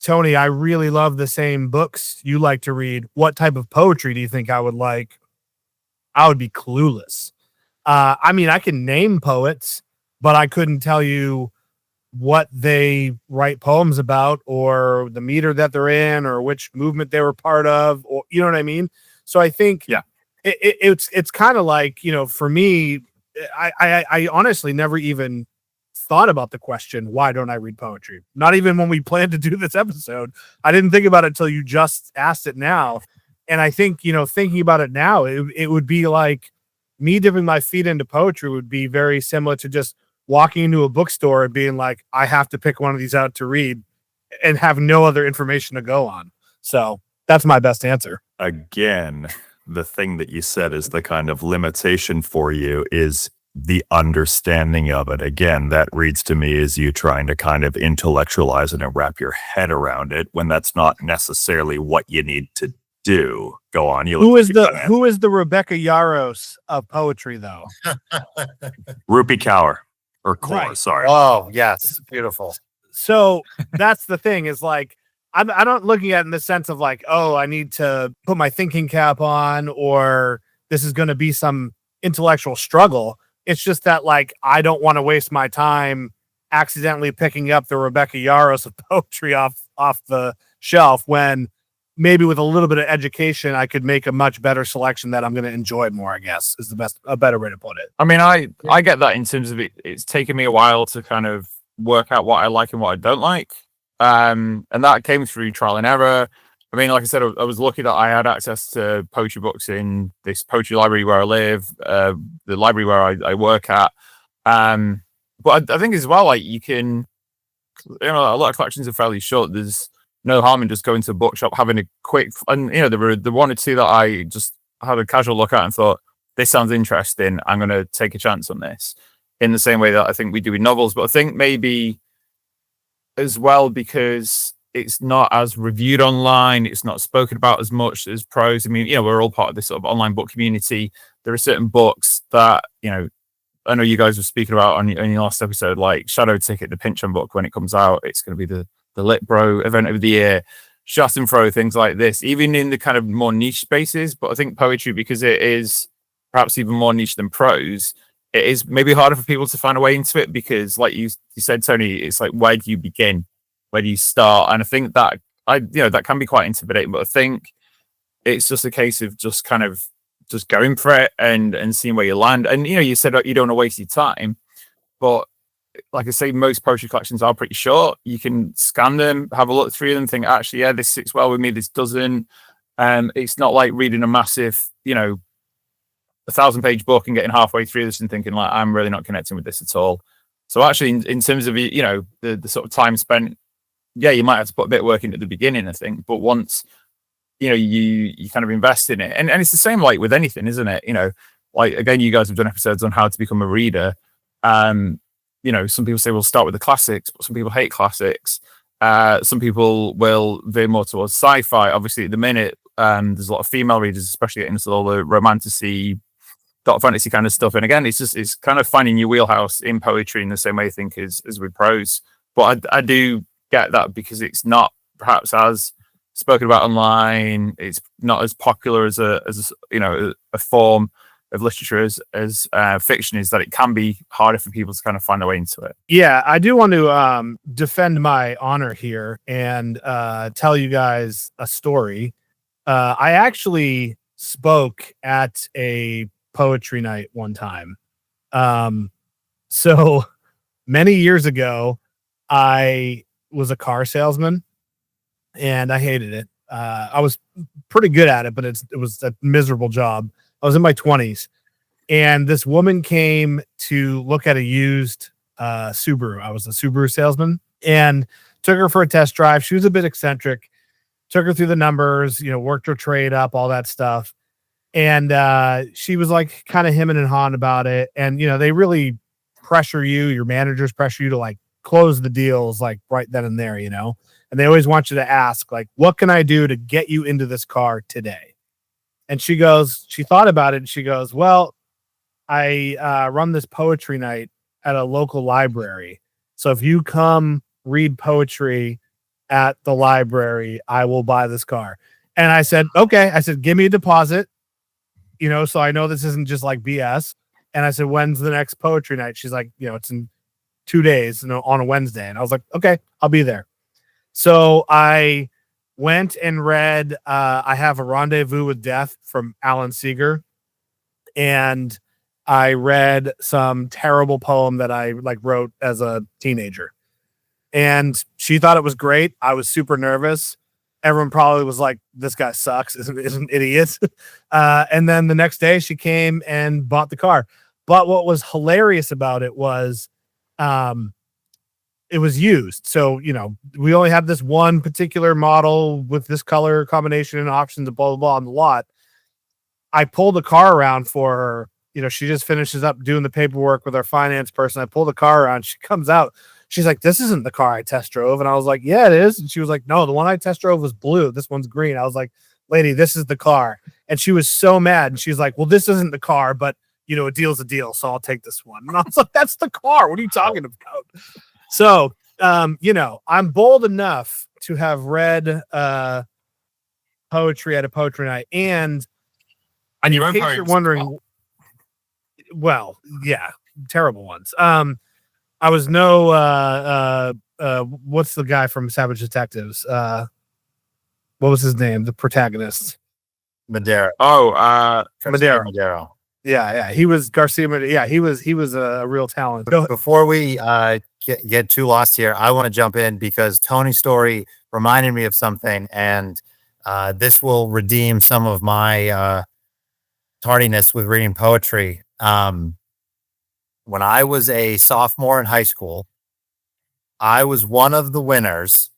Tony, I really love the same books you like to read, what type of poetry do you think I would like? I would be clueless. I mean, I can name poets, but I couldn't tell you what they write poems about or the meter that they're in or which movement they were part of, or you know what I mean? So I think it's kind of like, for me, I honestly never even thought about the question, why don't I read poetry? Not even when we planned to do this episode. I didn't think about it until you just asked it now. And I think, thinking about it now, it would be like me dipping my feet into poetry would be very similar to just walking into a bookstore and being like, I have to pick one of these out to read and have no other information to go on. So that's my best answer. Again, the thing that you said is the kind of limitation for you is the understanding of it. Again, that reads to me as you trying to kind of intellectualize it and wrap your head around it when that's not necessarily what you need to do. Go on. Who is the Rebecca Yarros of poetry, though? Rupi Kaur or Kaur, Right. sorry. Oh, yes. Beautiful. So that's the thing is like, I'm not looking at it in the sense of like, oh, I need to put my thinking cap on or this is going to be some intellectual struggle. It's just that like, I don't want to waste my time accidentally picking up the Rebecca Yarros of poetry off the shelf when maybe with a little bit of education, I could make a much better selection that I'm going to enjoy more, I guess is a better way to put it. I mean, I get that in terms of it. It's taken me a while to kind of work out what I like and what I don't like. And that came through trial and error. I mean, like I said, I was lucky that I had access to poetry books in this poetry library where I live, the library where I work at. But I think as well, like you can, a lot of collections are fairly short. There's no harm in just going to a bookshop, having a quick, and there were the one or two that I just had a casual look at and thought, this sounds interesting. I'm going to take a chance on this in the same way that I think we do with novels. But I think maybe as well, because it's not as reviewed online, it's not spoken about as much as prose. I mean, we're all part of this sort of online book community. There are certain books that, I know you guys were speaking about on your last episode, like Shadow Ticket, the Pynchon book, when it comes out, it's going to be the Lit Bro event of the year, Schadenfreude, things like this, even in the kind of more niche spaces. But I think poetry, because it is perhaps even more niche than prose, it is maybe harder for people to find a way into it because, like you said, Tony, it's like, where do you begin? Where do you start? And I think that that can be quite intimidating, but I think it's just a case of just kind of just going for it and seeing where you land. And you said you don't want to waste your time, but like I say, most poetry collections are pretty short. You can scan them, have a look through them, think, actually, yeah, this sits well with me, this doesn't. It's not like reading a massive, 1,000-page book and getting halfway through this and thinking, like, I'm really not connecting with this at all. So actually, in terms of, the sort of time spent, yeah, you might have to put a bit of work into the beginning, I think. But once, you kind of invest in it. And it's the same like with anything, isn't it? Like, again, you guys have done episodes on how to become a reader. Some people say we'll start with the classics, but some people hate classics. Some people will veer more towards sci-fi. Obviously, at the minute, there's a lot of female readers, especially getting into all the romantasy, dark fantasy kind of stuff. And again, it's kind of finding your wheelhouse in poetry in the same way I think as with prose. But I do get that because it's not perhaps as spoken about online. It's not as popular as a form of literature as fiction is, that it can be harder for people to kind of find their way into it. Yeah, I do want to defend my honor here and tell you guys a story. I actually spoke at a poetry night one time. So many years ago, I was a car salesman and I hated it. I was pretty good at it, but it was a miserable job. I was in my 20s and this woman came to look at a used Subaru. I was a Subaru salesman and took her for a test drive. She was a bit eccentric, took her through the numbers, worked her trade up, all that stuff. And she was like kind of hemming and hawing about it. And, they really pressure you, your managers pressure you to like close the deals like right then and there, and they always want you to ask like, what can I do to get you into this car today? And she thought about it and she goes, well, I run this poetry night at a local library. So if you come read poetry at the library, I will buy this car. And I said, okay. I said, give me a deposit, so I know this isn't just like BS. And I said, when's the next poetry night? She's like, it's in 2 days, on a Wednesday. And I was like, okay, I'll be there. So I went and read I Have a Rendezvous with Death from Alan Seeger. And I read some terrible poem that I wrote as a teenager. And she thought it was great. I was super nervous. Everyone probably was like, this guy sucks, is an idiot. And then the next day she came and bought the car. But what was hilarious about it was it was used. So, we only have this one particular model with this color combination and options and blah, blah, blah on the lot. I pulled the car around for her. She just finishes up doing the paperwork with our finance person. I pull the car around. She comes out. She's like, this isn't the car I test drove. And I was like, yeah, it is. And she was like, no, the one I test drove was blue. This one's green. I was like, lady, this is the car. And she was so mad. And she's like, well, this isn't the car, but a deal's a deal. So I'll take this one. And I was like, that's the car. What are you talking about? So, I'm bold enough to have read poetry at a poetry night. And your own poems, you're wondering, well, yeah, terrible ones. I was what's the guy from Savage Detectives? What was his name? The protagonist? Madero. Madero. Yeah. He was Garcia Madero. Yeah, he was a real talent. Before we get too lost here, I want to jump in because Tony's story reminded me of something, and this will redeem some of my tardiness with reading poetry. When I was a sophomore in high school, I was one of the winners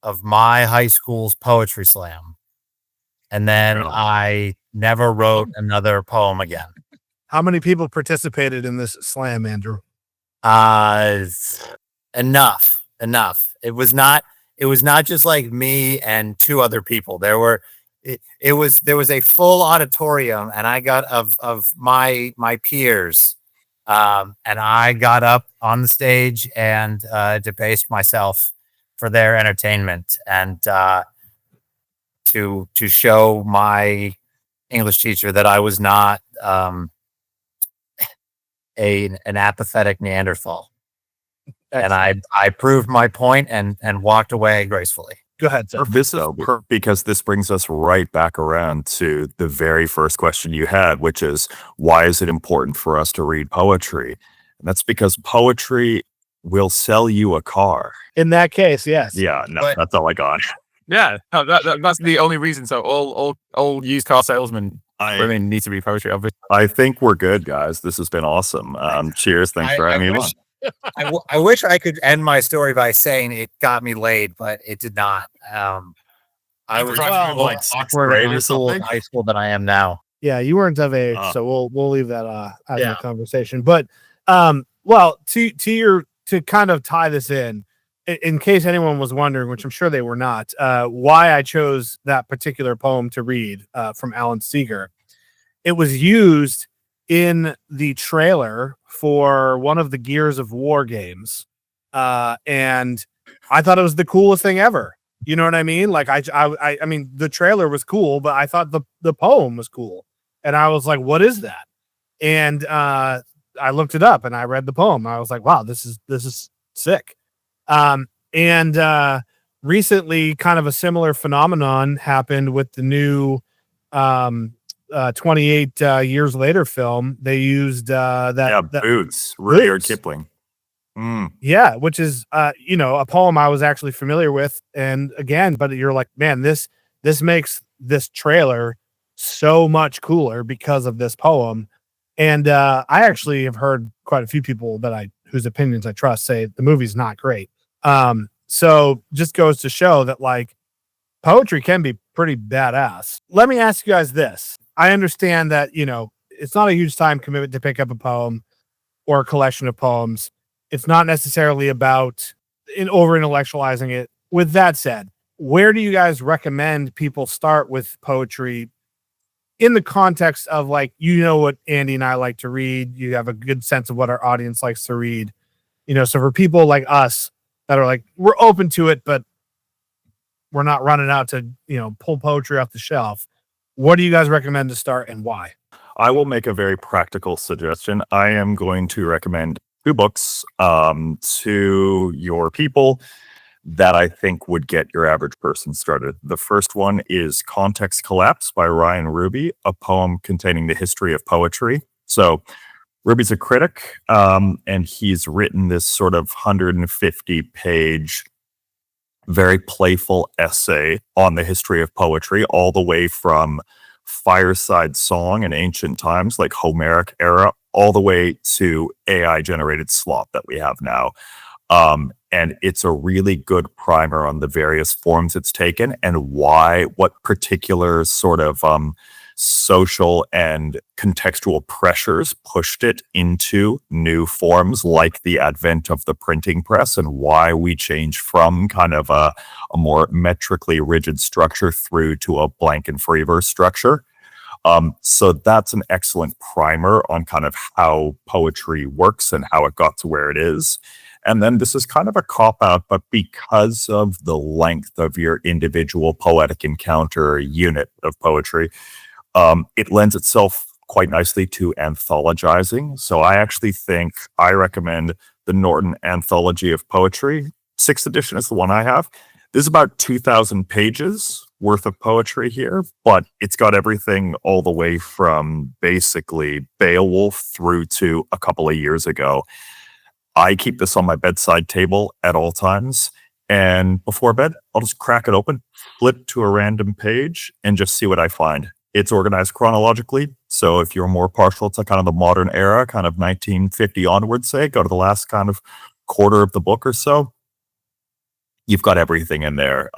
of my high school's poetry slam. And then I never wrote another poem again. How many people participated in this slam, Andrew? Enough. It was not just like me and 2 other people. There was a full auditorium, and I got of my peers. And I got up on the stage and debased myself for their entertainment and to show my English teacher that I was not an apathetic Neanderthal. Excellent. And I proved my point and walked away gracefully. Go ahead, sir. Because this brings us right back around to the very first question you had, which is, why is it important for us to read poetry? And that's because poetry will sell you a car. In that case, yes. Yeah, no, But- that's all I got. Yeah, no, that's the only reason. So all used car salesmen women need to read poetry, obviously. I think we're good, guys. This has been awesome. Cheers. Thanks for having me on. I wish I could end my story by saying it got me laid, but it did not. I was like sixth grade or something. high school than I am now. Yeah, you weren't of age, Oh. so we'll leave that out of the conversation. But well, to kind of tie this in case anyone was wondering, which I'm sure they were not, why I chose that particular poem to read from Alan Seeger. It was used in the trailer for one of the Gears of War games, and I thought it was the coolest thing ever. You know what I mean? Like I mean, the trailer was cool, but I thought the poem was cool, and I was like, "What is that?" And I looked it up and I read the poem. I was like, "Wow, this is sick." And recently, kind of a similar phenomenon happened with the new 28 years later film. They used that Boots, Rudyard Boots. Kipling. Yeah, which is a poem I was actually familiar with, and again, but you're like, man, this makes this trailer so much cooler because of this poem. And I actually have heard quite a few people whose opinions I trust say the movie's not great. So just goes to show that like poetry can be pretty badass. Let me ask you guys this. I understand that, it's not a huge time commitment to pick up a poem or a collection of poems. It's not necessarily about over intellectualizing it. With that said, where do you guys recommend people start with poetry in the context of like, what Andy and I like to read? You have a good sense of what our audience likes to read, so for people like us that are like, we're open to it, but we're not running out to, pull poetry off the shelf. What do you guys recommend to start and why? I will make a very practical suggestion. I am going to recommend 2 books to your people that I think would get your average person started. The first one is Context Collapse by Rhian Ruby, a poem containing the history of poetry. So Ruby's a critic, and he's written this sort of 150-page, very playful essay on the history of poetry, all the way from fireside song in ancient times, like Homeric era, all the way to AI-generated slop that we have now. And it's a really good primer on the various forms it's taken and what particular sort of social and contextual pressures pushed it into new forms, like the advent of the printing press, and why we changed from kind of a more metrically rigid structure through to a blank and free verse structure. So that's an excellent primer on kind of how poetry works and how it got to where it is. And then this is kind of a cop-out, but because of the length of your individual poetic encounter unit of poetry, it lends itself quite nicely to anthologizing. So I actually think I recommend the Norton Anthology of Poetry. 6th edition is the one I have. There's about 2,000 pages worth of poetry here, but it's got everything all the way from basically Beowulf through to a couple of years ago. I keep this on my bedside table at all times, and before bed, I'll just crack it open, flip to a random page, and just see what I find. It's organized chronologically, so if you're more partial to kind of the modern era, kind of 1950 onwards, say, go to the last kind of quarter of the book or so, you've got everything in there.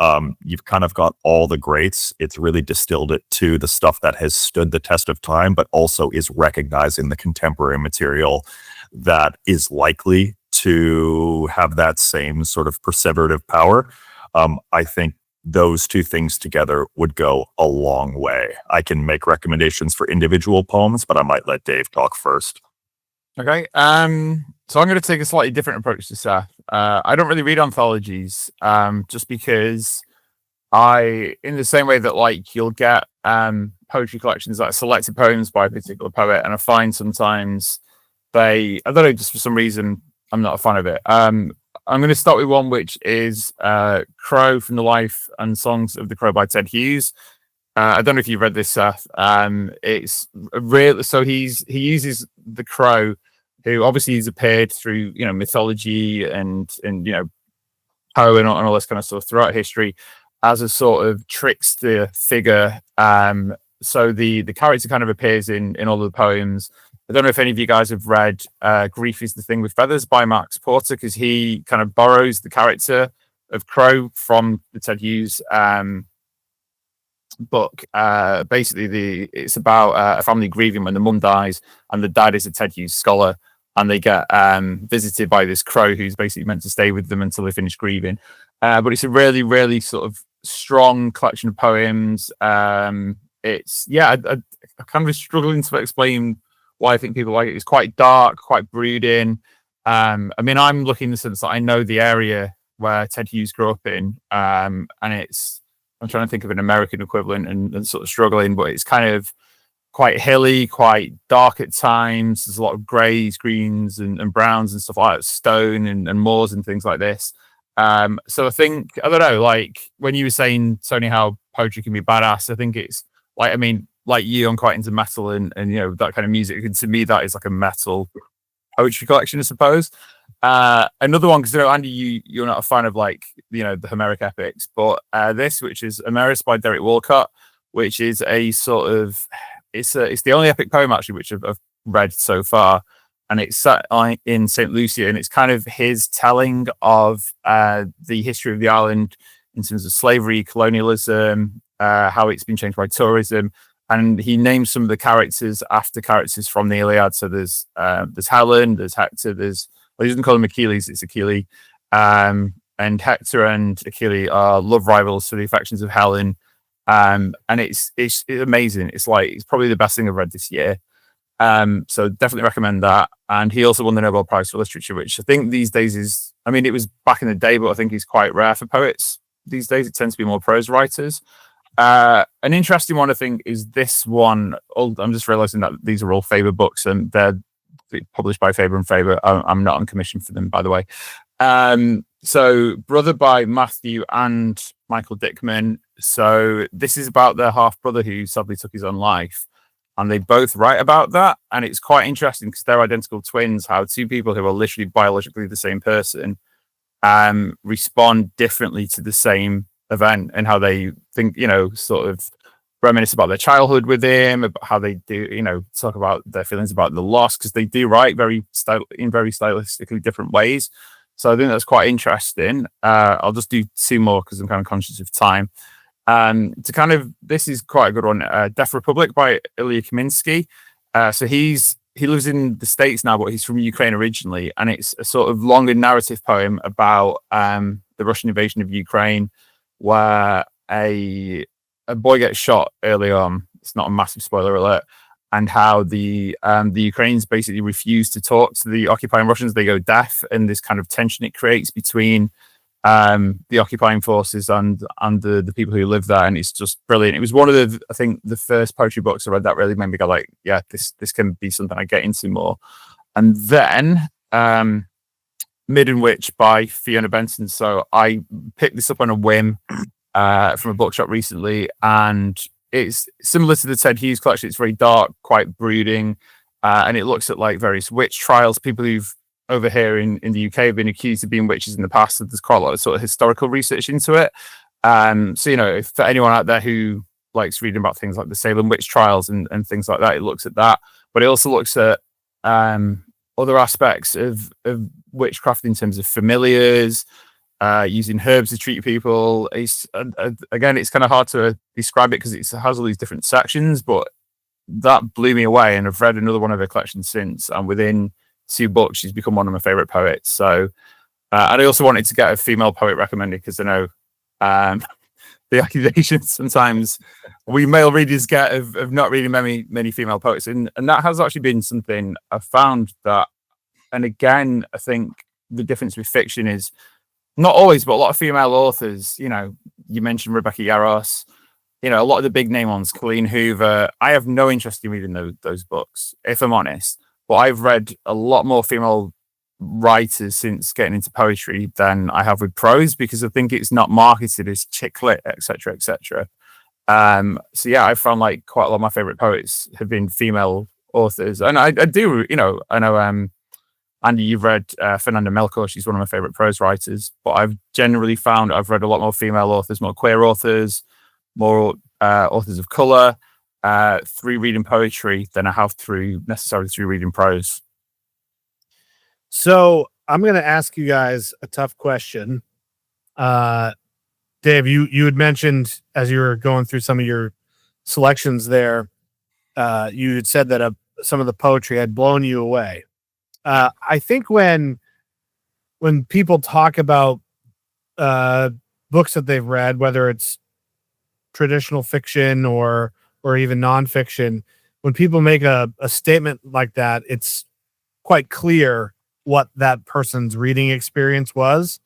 You've kind of got all the greats. It's really distilled it to the stuff that has stood the test of time, but also is recognizing the contemporary material that is likely to have that same sort of perseverative power. I think those two things together would go a long way. I can make recommendations for individual poems, but I might let Dave talk first. Okay. So I'm going to take a slightly different approach to Seth. I don't really read anthologies, just because in the same way that like you'll get poetry collections that are selected poems by a particular poet, and I find sometimes I don't know, just for some reason, I'm not a fan of it. I'm going to start with one which is Crow from the Life and Songs of the Crow by Ted Hughes. I don't know if you've read this, Seth. It's real. So he uses the crow who obviously has appeared through, mythology and Poe and all this kind of stuff throughout history as a sort of trickster figure. So the character kind of appears in all of the poems. I don't know if any of you guys have read Grief is the Thing with Feathers by Max Porter, because he kind of borrows the character of Crow from the Ted Hughes book. Basically, it's about a family grieving when the mum dies, and the dad is a Ted Hughes scholar, and they get visited by this crow who's basically meant to stay with them until they finish grieving. But it's a really, really sort of strong collection of poems. It's I kind of was struggling to explain why I think people like it. It's quite dark, quite brooding. I mean, I'm looking in the sense that I know the area where Ted Hughes grew up in, and I'm trying to think of an American equivalent and sort of struggling, but it's kind of quite hilly, quite dark at times. There's a lot of greys, greens, and browns and stuff like that, stone and moors and things like this. So I think, I don't know, like when you were saying, Tony, how poetry can be badass, I think it's like, I mean, like you, I'm quite into metal and that kind of music. And to me, that is like a metal poetry collection, I suppose. Another one, because Andy, you're not a fan of like the Homeric epics, but this, which is Omeros by Derek Walcott, which is a sort of it's the only epic poem actually which I've read so far, and it's set in St. Lucia, and it's kind of his telling of the history of the island in terms of slavery, colonialism, how it's been changed by tourism. And he names some of the characters after characters from the Iliad. So there's Helen, there's Hector, he doesn't call him Achilles, it's Achille. And Hector and Achille are love rivals for the affections of Helen. And it's amazing. It's probably the best thing I've read this year. So definitely recommend that. And he also won the Nobel Prize for Literature, which I think these days is, I mean, it was back in the day, but I think it's quite rare for poets these days. It tends to be more prose writers. An interesting one, I think, is this one. I'm just realizing that these are all Faber books, and they're published by Faber and Faber. I'm not on commission for them, by the way. So Brother by Matthew and Michael Dickman. So this is about their half brother who sadly took his own life, and they both write about that. And it's quite interesting because they're identical twins, how two people who are literally biologically the same person respond differently to the same event, and how they think, sort of reminisce about their childhood with him, about how they do, talk about their feelings about the loss, because they do write in very stylistically different ways. So I think that's quite interesting. I'll just do two more because I'm kind of conscious of time. This is quite a good one. Deaf Republic by Ilya Kaminsky. So he lives in the States now, but he's from Ukraine originally, and it's a sort of longer narrative poem about the Russian invasion of Ukraine, where a boy gets shot early on. It's not a massive spoiler alert. And how the Ukrainians basically refuse to talk to the occupying Russians. They go deaf, and this kind of tension it creates between the occupying forces and the people who live there. And it's just brilliant. It was one of the first poetry books I read that really made me go like, yeah, this can be something I get into more. And then Midden Witch by Fiona Benson. So I picked this up on a whim from a bookshop recently, and it's similar to the Ted Hughes collection. It's very dark, quite brooding, and it looks at like various witch trials. People who've over here in the UK have been accused of being witches in the past. So there's quite a lot of sort of historical research into it. So if for anyone out there who likes reading about things like the Salem witch trials and things like that, it looks at that. But it also looks at other aspects of witchcraft in terms of familiars, using herbs to treat people. It's again, it's kind of hard to describe it because it has all these different sections, but that blew me away. And I've read another one of her collections since, and within 2 books, she's become one of my favorite poets. So, and I also wanted to get a female poet recommended because I know the accusations sometimes we male readers get of not reading many female poets, and that has actually been something I've found that. And again, I think the difference with fiction is not always, but a lot of female authors, you mentioned Rebecca Yarros, a lot of the big name ones, Colleen Hoover. I have no interest in reading those books, if I'm honest. But I've read a lot more female writers since getting into poetry than I have with prose, because I think it's not marketed as chick lit, etc., etc. So yeah, I found like quite a lot of my favorite poets have been female authors, and I do, I know Andy, you've read Fernanda Melchor. She's one of my favorite prose writers. But I've generally found I've read a lot more female authors, more queer authors, more authors of color through reading poetry than I have necessarily through reading prose. So I'm going to ask you guys a tough question. Dave, you had mentioned as you were going through some of your selections there, you had said that some of the poetry had blown you away. I think when people talk about books that they've read, whether it's traditional fiction or even nonfiction, when people make a statement like that, it's quite clear what that person's reading experience was.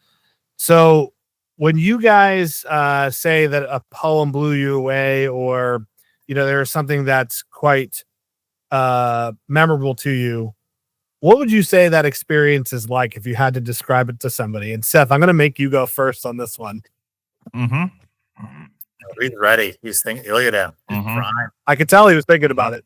So when you guys say that a poem blew you away, or there's something that's quite memorable to you, what would you say that experience is like if you had to describe it to somebody? And Seth, I'm going to make you go first on this one. Mm-hmm. He's ready. He's thinking. Look at him. Mhm. I could tell he was thinking about it.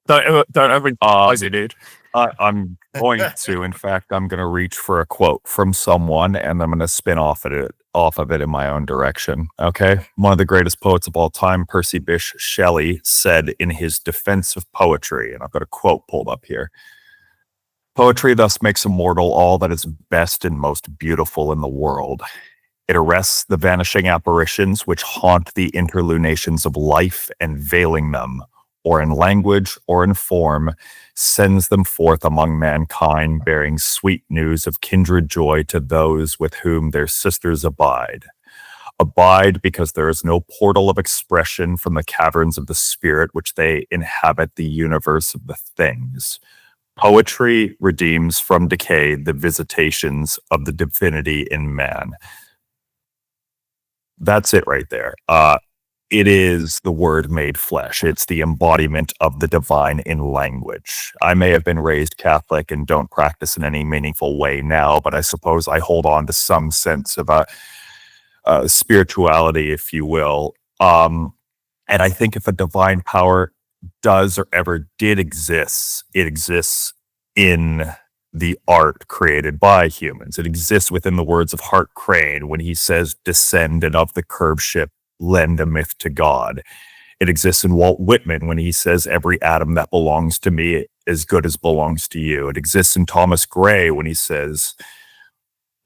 Don't ever realize it, dude. I'm going to. In fact, I'm going to reach for a quote from someone, and I'm going to spin off of it in my own direction. Okay, one of the greatest poets of all time, Percy Bysshe Shelley, said in his defense of poetry, and I've got a quote pulled up here. Poetry thus makes immortal all that is best and most beautiful in the world. It arrests the vanishing apparitions which haunt the interlunations of life, and veiling them, or in language or in form, sends them forth among mankind, bearing sweet news of kindred joy to those with whom their sisters abide. Abide because there is no portal of expression from the caverns of the spirit which they inhabit the universe of the things. Poetry redeems from decay the visitations of the divinity in man. That's it right there. It is the word made flesh. It's the embodiment of the divine in language. I may have been raised Catholic and don't practice in any meaningful way now, but I suppose I hold on to some sense of spirituality, if you will. And I think if a divine power does or ever did exist, it exists in the art created by humans. It exists within the words of Hart Crane when he says, "Descend and of the curb ship lend a myth to God." It exists in Walt Whitman when he says, "Every atom that belongs to me as good as belongs to you." It exists in Thomas Gray when he says,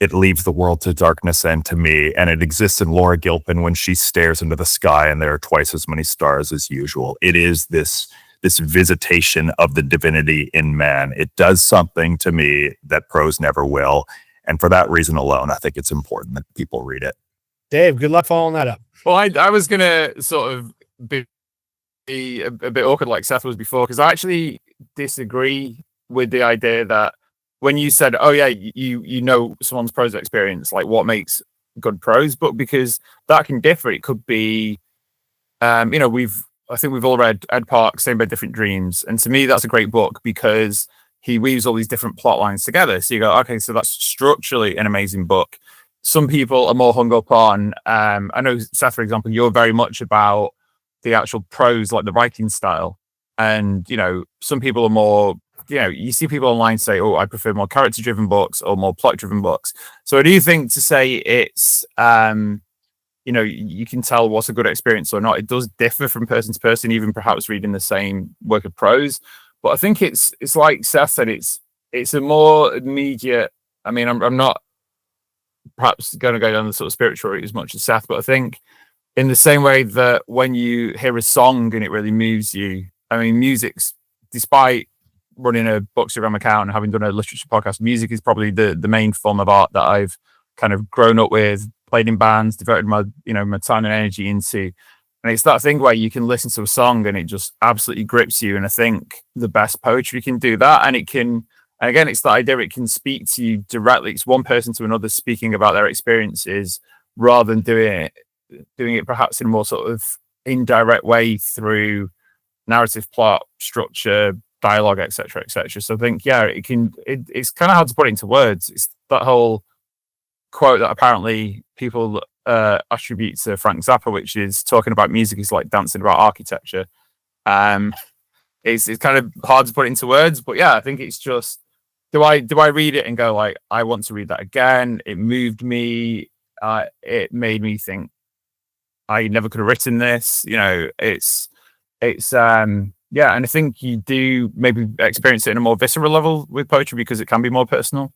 "It leaves the world to darkness and to me." And it exists in Laura Gilpin when she stares into the sky and there are twice as many stars as usual. It is this visitation of the divinity in man. It does something to me that prose never will. And for that reason alone, I think it's important that people read it. Dave, good luck following that up. Well, I was going to sort of be a bit awkward like Seth was before, because I actually disagree with the idea that when you said, oh yeah, you know someone's prose experience, like what makes good prose book, because that can differ. It could be, I think we've all read Ed Park's Same Bed, Different Dreams. And to me, that's a great book because he weaves all these different plot lines together. So you go, okay, so that's structurally an amazing book. Some people are more hung up on, I know, Seth, for example, you're very much about the actual prose, like the writing style. And, some people are more, you see people online say, oh, I prefer more character-driven books or more plot-driven books. So I do think to say it's, you can tell what's a good experience or not. It does differ from person to person, even perhaps reading the same work of prose. But I think it's like Seth said, it's a more immediate. I mean, I'm not perhaps going to go down the sort of spiritual route as much as Seth, but I think in the same way that when you hear a song and it really moves you, I mean, music's, despite running a Bookstagram account and having done a literature podcast, music is probably the main form of art that I've kind of grown up with, played in bands, devoted my time and energy into. And it's that thing where you can listen to a song and it just absolutely grips you. And I think the best poetry can do that. And it can, and again, it's the idea it can speak to you directly. It's one person to another speaking about their experiences rather than doing it perhaps in a more sort of indirect way through narrative, plot, structure, dialogue, etc., etc. So I think, yeah, it's kind of hard to put it into words. It's that whole quote that apparently people attribute to Frank Zappa, which is talking about music is like dancing about architecture. It's kind of hard to put into words, but yeah, I think it's just do I read it and go like, I want to read that again? It moved me. It made me think I never could have written this. It's yeah, and I think you do maybe experience it in a more visceral level with poetry because it can be more personal.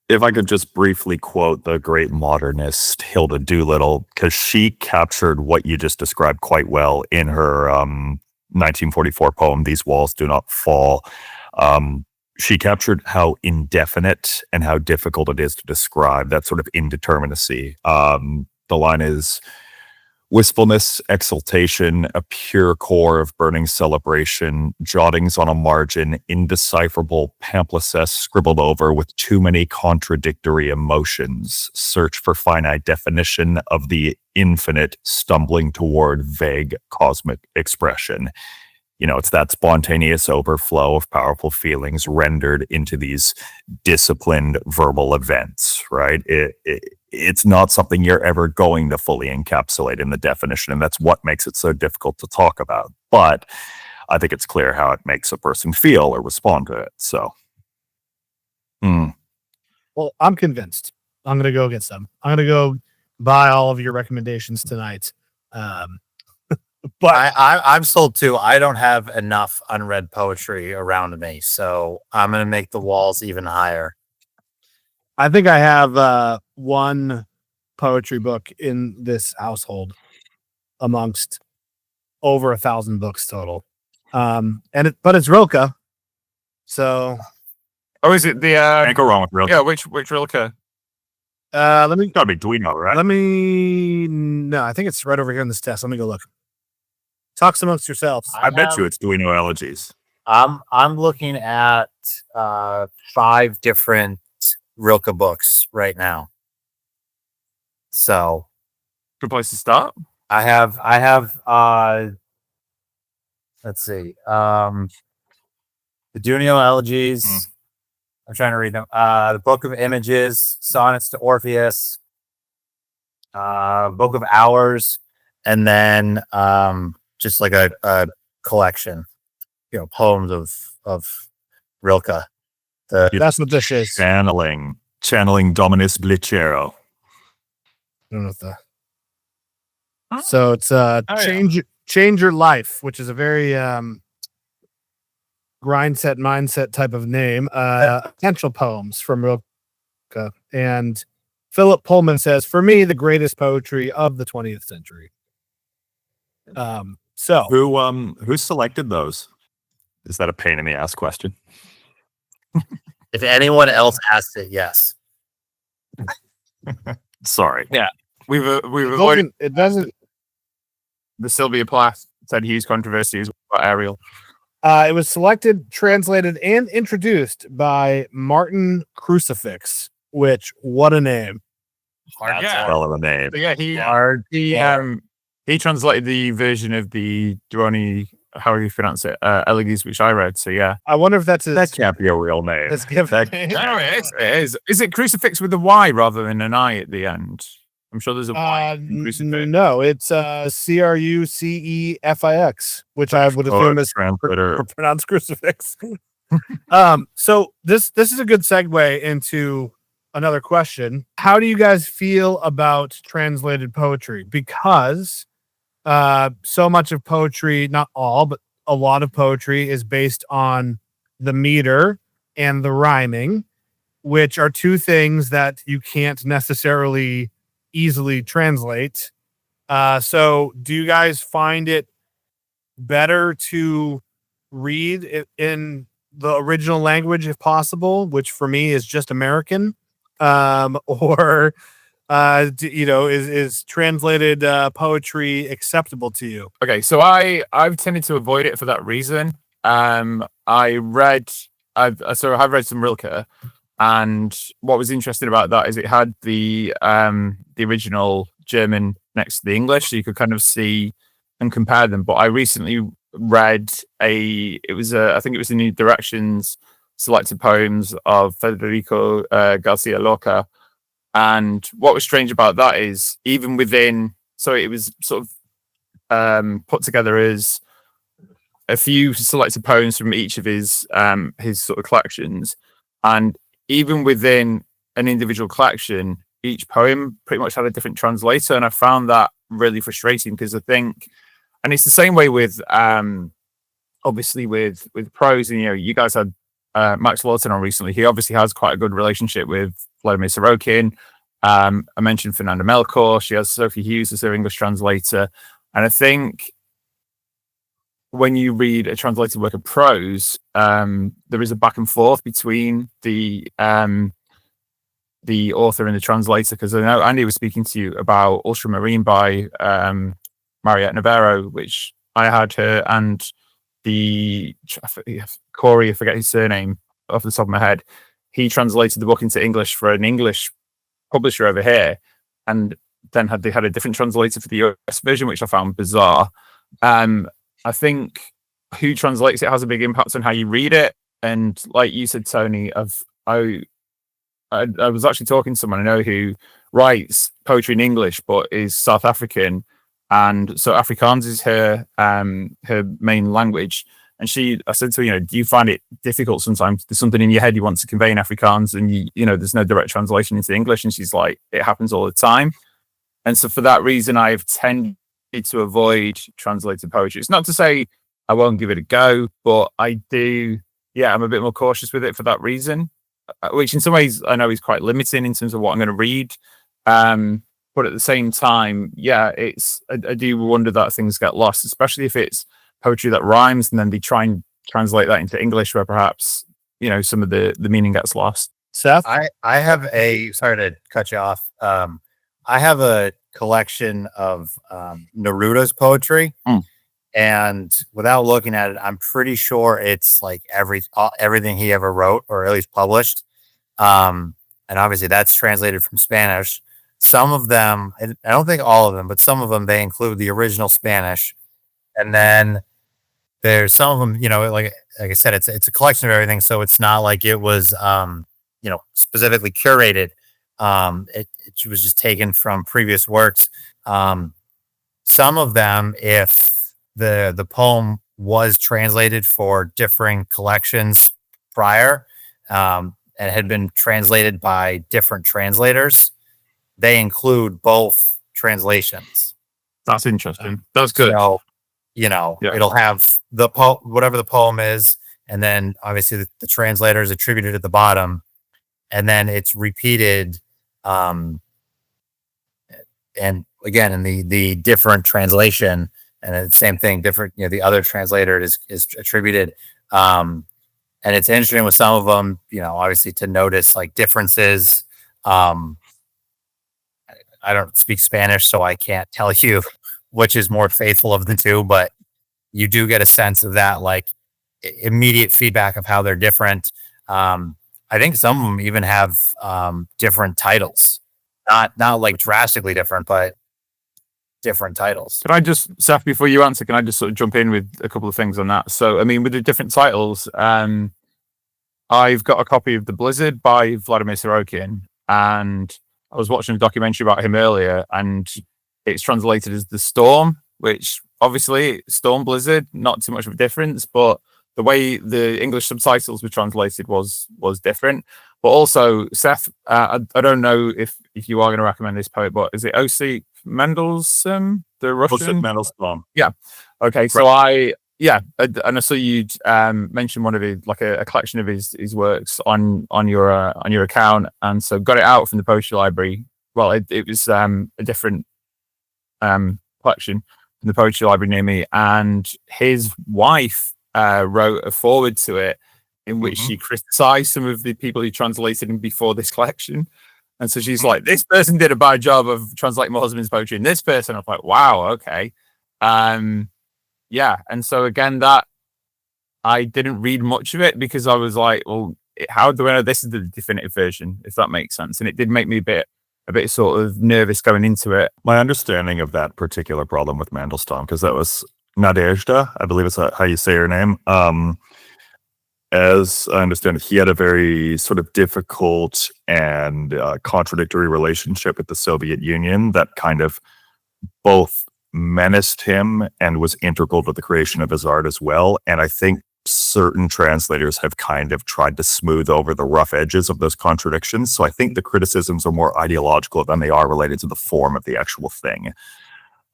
If I could just briefly quote the great modernist Hilda Doolittle, because she captured what you just described quite well in her 1944 poem, These Walls Do Not Fall. She captured how indefinite and how difficult it is to describe that sort of indeterminacy. The line is, wistfulness, exultation, a pure core of burning celebration, jottings on a margin, indecipherable pamphlet scribbled over with too many contradictory emotions, search for finite definition of the infinite, stumbling toward vague cosmic expression. It's that spontaneous overflow of powerful feelings rendered into these disciplined verbal events, right? It's not something you're ever going to fully encapsulate in the definition, and that's what makes it so difficult to talk about. But I think it's clear how it makes a person feel or respond to it. So, Well, I'm convinced. I'm going to go get some. I'm going to go buy all of your recommendations tonight. But I'm sold too. I don't have enough unread poetry around me, so I'm going to make the walls even higher. I think I have one poetry book in this household amongst over 1,000 books total. But it's Rilke. So is it the can't go wrong with Rilke. yeah, which Rilke? let me Gotta be Duino, right? no, I think it's right over here in this desk. Let me go look. Talks amongst yourselves. I bet you it's Duino Elegies. I'm looking at 5 different Rilke books right now. So Good place to start. I have let's see. The Dunio Elegies. I'm trying to read them. The Book of Images, Sonnets to Orpheus, Book of Hours, and then just like a collection, poems of Rilke. That's what this is. Channeling Dominus Blicero. I don't know if so it's change your life, which is a very mindset type of name. Potential poems from Rilke. And Philip Pullman says, for me, the greatest poetry of the 20th century. So Who selected those? Is that a pain in the ass question? If anyone else asked it, yes. Sorry. Yeah. We've avoided it doesn't. the Sylvia Plath said Hughes controversy is about Ariel. It was selected, translated, and introduced by Martin Crucifix. Which, what a name! That's Yeah. a hell of a name. So yeah, he translated the version of the Durrani, how do you pronounce it? Elegies, which I read. So yeah, I wonder if that's his. That can't be a real name. Let's give That- no, it is. Is it crucifix with a Y rather than an I at the end? I'm sure there's a Y. in crucifix. No, it's Crucefix, which I would assume is translator. pronounced crucifix. So this is a good segue into another question. How do you guys feel about translated poetry? Because so much of poetry, not all, but a lot of poetry is based on the meter and the rhyming, which are two things that you can't necessarily easily translate. So do you guys find it better to read it in the original language if possible, which for me is just American, or is translated poetry acceptable to you? Okay, so I've tended to avoid it for that reason. I've read some Rilke, and what was interesting about that is it had the original German next to the English, so you could kind of see and compare them. But I recently read I think it was the New Directions selected poems of Federico Garcia Lorca. And what was strange about that is even within, so it was sort of put together as a few selected poems from each of his sort of collections, and even within an individual collection, each poem pretty much had a different translator, and I found that really frustrating because I think, and it's the same way with obviously with prose, and you guys had Max Lawton on recently. He obviously has quite a good relationship with Vladimir Sorokin. I mentioned Fernanda Melchor. She has Sophie Hughes as her English translator, and I think when you read a translated work of prose, there is a back and forth between the author and the translator, because I know Andy was speaking to you about Ultramarine by Mariette Navarro, which I had her and Corey, I forget his surname off the top of my head. He translated the book into English for an English publisher over here, and then they had a different translator for the US version, which I found bizarre. I think who translates it has a big impact on how you read it. And like you said, Tony, I was actually talking to someone I know who writes poetry in English, but is South African. And so Afrikaans is her main language. And I said to her, do you find it difficult sometimes? There's something in your head you want to convey in Afrikaans and there's no direct translation into English. And she's like, it happens all the time. And so for that reason, I've tended to avoid translated poetry. It's not to say I won't give it a go, but I do. Yeah, I'm a bit more cautious with it for that reason, which in some ways I know is quite limiting in terms of what I'm going to read. But at the same time, yeah, I do wonder that things get lost, especially if it's poetry that rhymes and then they try and translate that into English where perhaps, some of the meaning gets lost. Seth? I have sorry to cut you off. I have a collection of Neruda's poetry. And without looking at it, I'm pretty sure it's like everything he ever wrote, or at least published. And obviously that's translated from Spanish. Some of them, I don't think all of them, but some of them, they include the original Spanish. And then there's some of them, like I said, it's a collection of everything. So it's not like it was, specifically curated. It was just taken from previous works. Some of them, if the poem was translated for differing collections prior, and had been translated by different translators, they include both translations. That's interesting. That's good. So, it'll have whatever the poem is, and then obviously the translator is attributed at the bottom, and then it's repeated. And again, in the different translation, and the same thing, different, the other translator is attributed. And it's interesting with some of them, obviously to notice like differences. I don't speak Spanish, so I can't tell you which is more faithful of the two, but you do get a sense of that, like immediate feedback of how they're different. I think some of them even have different titles, not like drastically different, but different titles. Can I just, Seth, before you answer, can I just sort of jump in with a couple of things on that? So, I mean, with the different titles, I've got a copy of The Blizzard by Vladimir Sorokin, and I was watching a documentary about him earlier, and it's translated as The Storm, which obviously Storm Blizzard, not too much of a difference, but the way the English subtitles were translated was different. But also, Seth, I don't know if you are going to recommend this poet, but is it Osip Mendelssohn, the Russian? Osip Mendelssohn. Yeah. Okay. So and I saw you'd mentioned one of his, like a collection of his works on your account, and so got it out from the poetry library. Well, it was a different collection from the poetry library near me, and his wife wrote a foreword to it in which she criticized some of the people who translated him before this collection. And so she's like, this person did a bad job of translating my husband's poetry, and this person, I'm like, wow, okay. Yeah. And so again, that I didn't read much of it because I was like, well, how do I know this is the definitive version, if that makes sense? And it did make me a bit sort of nervous going into it. My understanding of that particular problem with Mendelssohn, because that was Nadezhda, I believe it's how you say her name. As I understand it, he had a very sort of difficult and contradictory relationship with the Soviet Union that kind of both menaced him and was integral to the creation of his art as well. And I think certain translators have kind of tried to smooth over the rough edges of those contradictions. So I think the criticisms are more ideological than they are related to the form of the actual thing.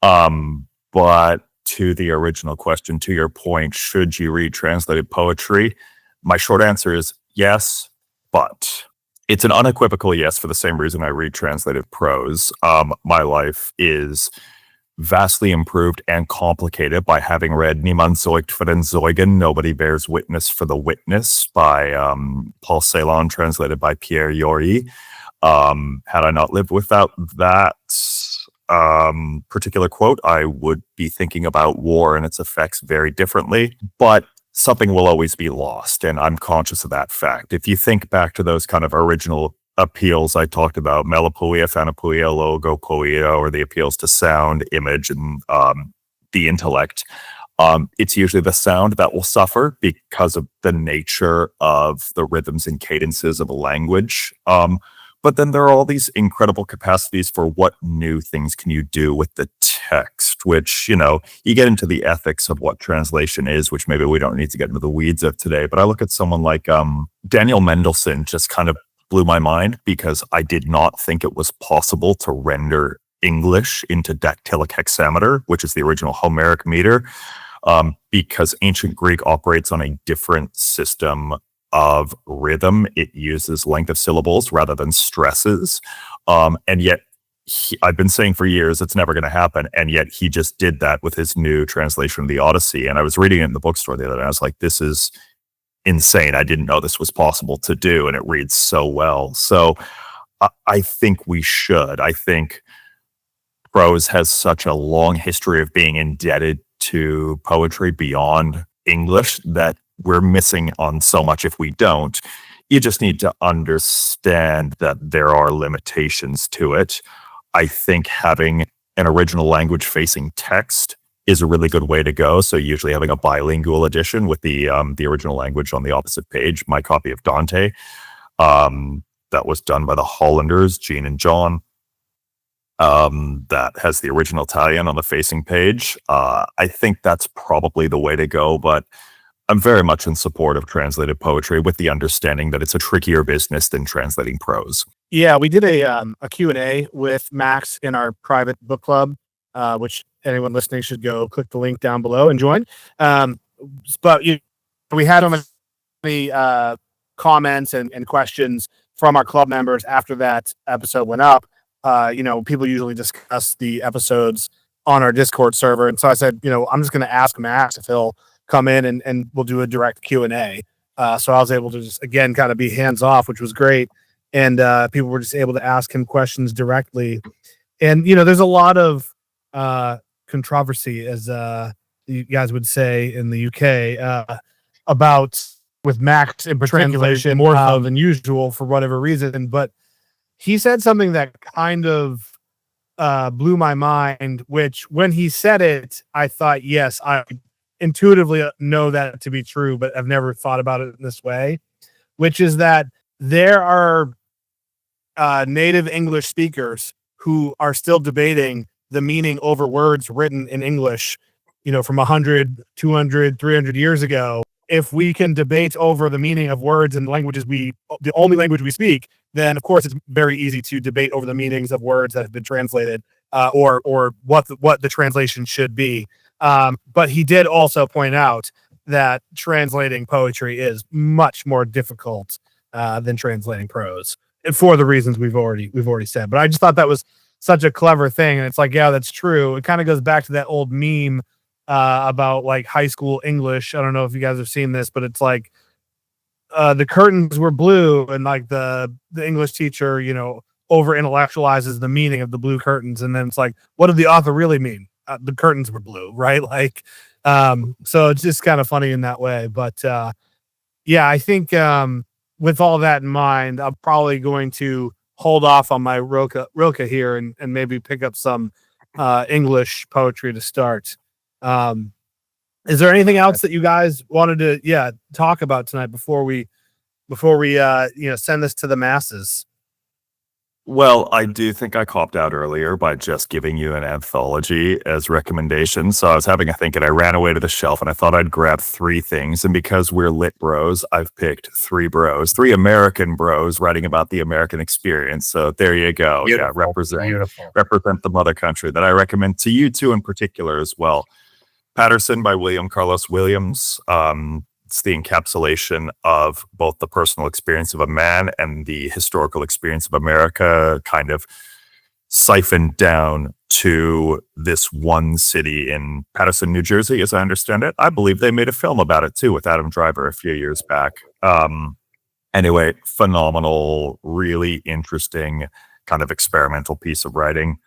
But to the original question, to your point, should you read translated poetry? My short answer is yes, but it's an unequivocal yes for the same reason I read translated prose. My life is vastly improved and complicated by having read Niemand zeugt für den Zeugen, Nobody Bears Witness for the Witness by Paul Celan, translated by Pierre Yory. Had I not lived without that particular quote, I would be thinking about war and its effects very differently, but something will always be lost, and I'm conscious of that fact. If you think back to those kind of original appeals I talked about, melopoeia, phanopoeia, logopoeia, or the appeals to sound, image, and the intellect, it's usually the sound that will suffer because of the nature of the rhythms and cadences of a language. But then there are all these incredible capacities for what new things can you do with the text, which, you know, you get into the ethics of what translation is, which maybe we don't need to get into the weeds of today. But I look at someone like Daniel Mendelssohn, just kind of blew my mind because I did not think it was possible to render English into dactylic hexameter, which is the original Homeric meter, because ancient Greek operates on a different system of rhythm. It uses length of syllables rather than stresses. And yet I've been saying for years it's never going to happen. And yet he just did that with his new translation of the Odyssey. And I was reading it in the bookstore the other day. And I was like, this is insane. I didn't know this was possible to do. And it reads so well. So I think we should. I think prose has such a long history of being indebted to poetry beyond English that we're missing on so much if we don't. You just need to understand that there are limitations to it. I think having an original language facing text is a really good way to go. So usually having a bilingual edition with the original language on the opposite page. My copy of Dante, that was done by the Hollanders, Jean and John, that has the original Italian on the facing page. I think that's probably the way to go, but I'm very much in support of translated poetry with the understanding that it's a trickier business than translating prose. Yeah, we did a Q&A with Max in our private book club, which anyone listening should go click the link down below and join. But we had so many comments and questions from our club members after that episode went up. People usually discuss the episodes on our Discord server. And so I said, I'm just going to ask Max if he'll come in and we'll do a direct Q&A. So I was able to just, again, kind of be hands off, which was great. And people were just able to ask him questions directly. And, there's a lot of controversy, as you guys would say in the UK, about with Max in particular, more so than usual for whatever reason. But he said something that kind of blew my mind, which when he said it, I thought, yes, I intuitively know that to be true, but I've never thought about it in this way, which is that there are native English speakers who are still debating the meaning over words written in English, from 100, 200, 300 years ago. If we can debate over the meaning of words and languages, the only language we speak, then of course it's very easy to debate over the meanings of words that have been translated, or what the translation should be. But he did also point out that translating poetry is much more difficult than translating prose, and for the reasons we've already said. But I just thought that was such a clever thing, and it's like, yeah, that's true. It kind of goes back to that old meme about like high school English. I don't know if you guys have seen this, but it's like the curtains were blue, and like the English teacher, over intellectualizes the meaning of the blue curtains, and then it's like, what did the author really mean? The curtains were blue, right? Like, so it's just kind of funny in that way. But yeah, I think with all that in mind, I'm probably going to hold off on my Rilke here and maybe pick up some English poetry to start. Is there anything else that you guys wanted to talk about tonight before we send this to the masses? Well, I do think I copped out earlier by just giving you an anthology as recommendation. So I was having a think and I ran away to the shelf and I thought I'd grab 3 things. And because we're lit bros, I've picked 3 American bros writing about the American experience. So there you go. Beautiful. Yeah, represent the mother country that I recommend to you two in particular as well. Patterson by William Carlos Williams. It's the encapsulation of both the personal experience of a man and the historical experience of America, kind of siphoned down to this one city in Patterson, New Jersey, as I understand it. I believe they made a film about it too with Adam Driver a few years back. Anyway, phenomenal, really interesting kind of experimental piece of writing.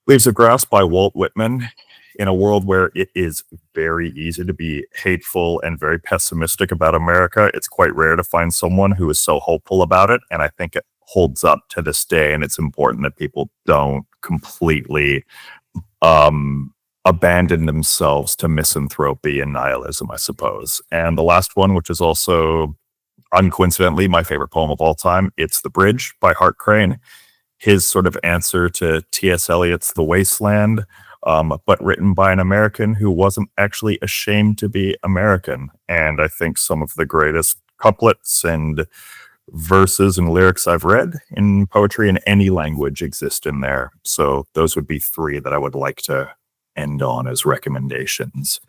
Leaves of Grass by Walt Whitman. In a world where it is very easy to be hateful and very pessimistic about America, it's quite rare to find someone who is so hopeful about it. And I think it holds up to this day. And it's important that people don't completely abandon themselves to misanthropy and nihilism, I suppose. And the last one, which is also uncoincidentally my favorite poem of all time, it's The Bridge by Hart Crane. His sort of answer to T.S. Eliot's The Wasteland, but written by an American who wasn't actually ashamed to be American. And I think some of the greatest couplets and verses and lyrics I've read in poetry in any language exist in there. So those would be 3 that I would like to end on as recommendations.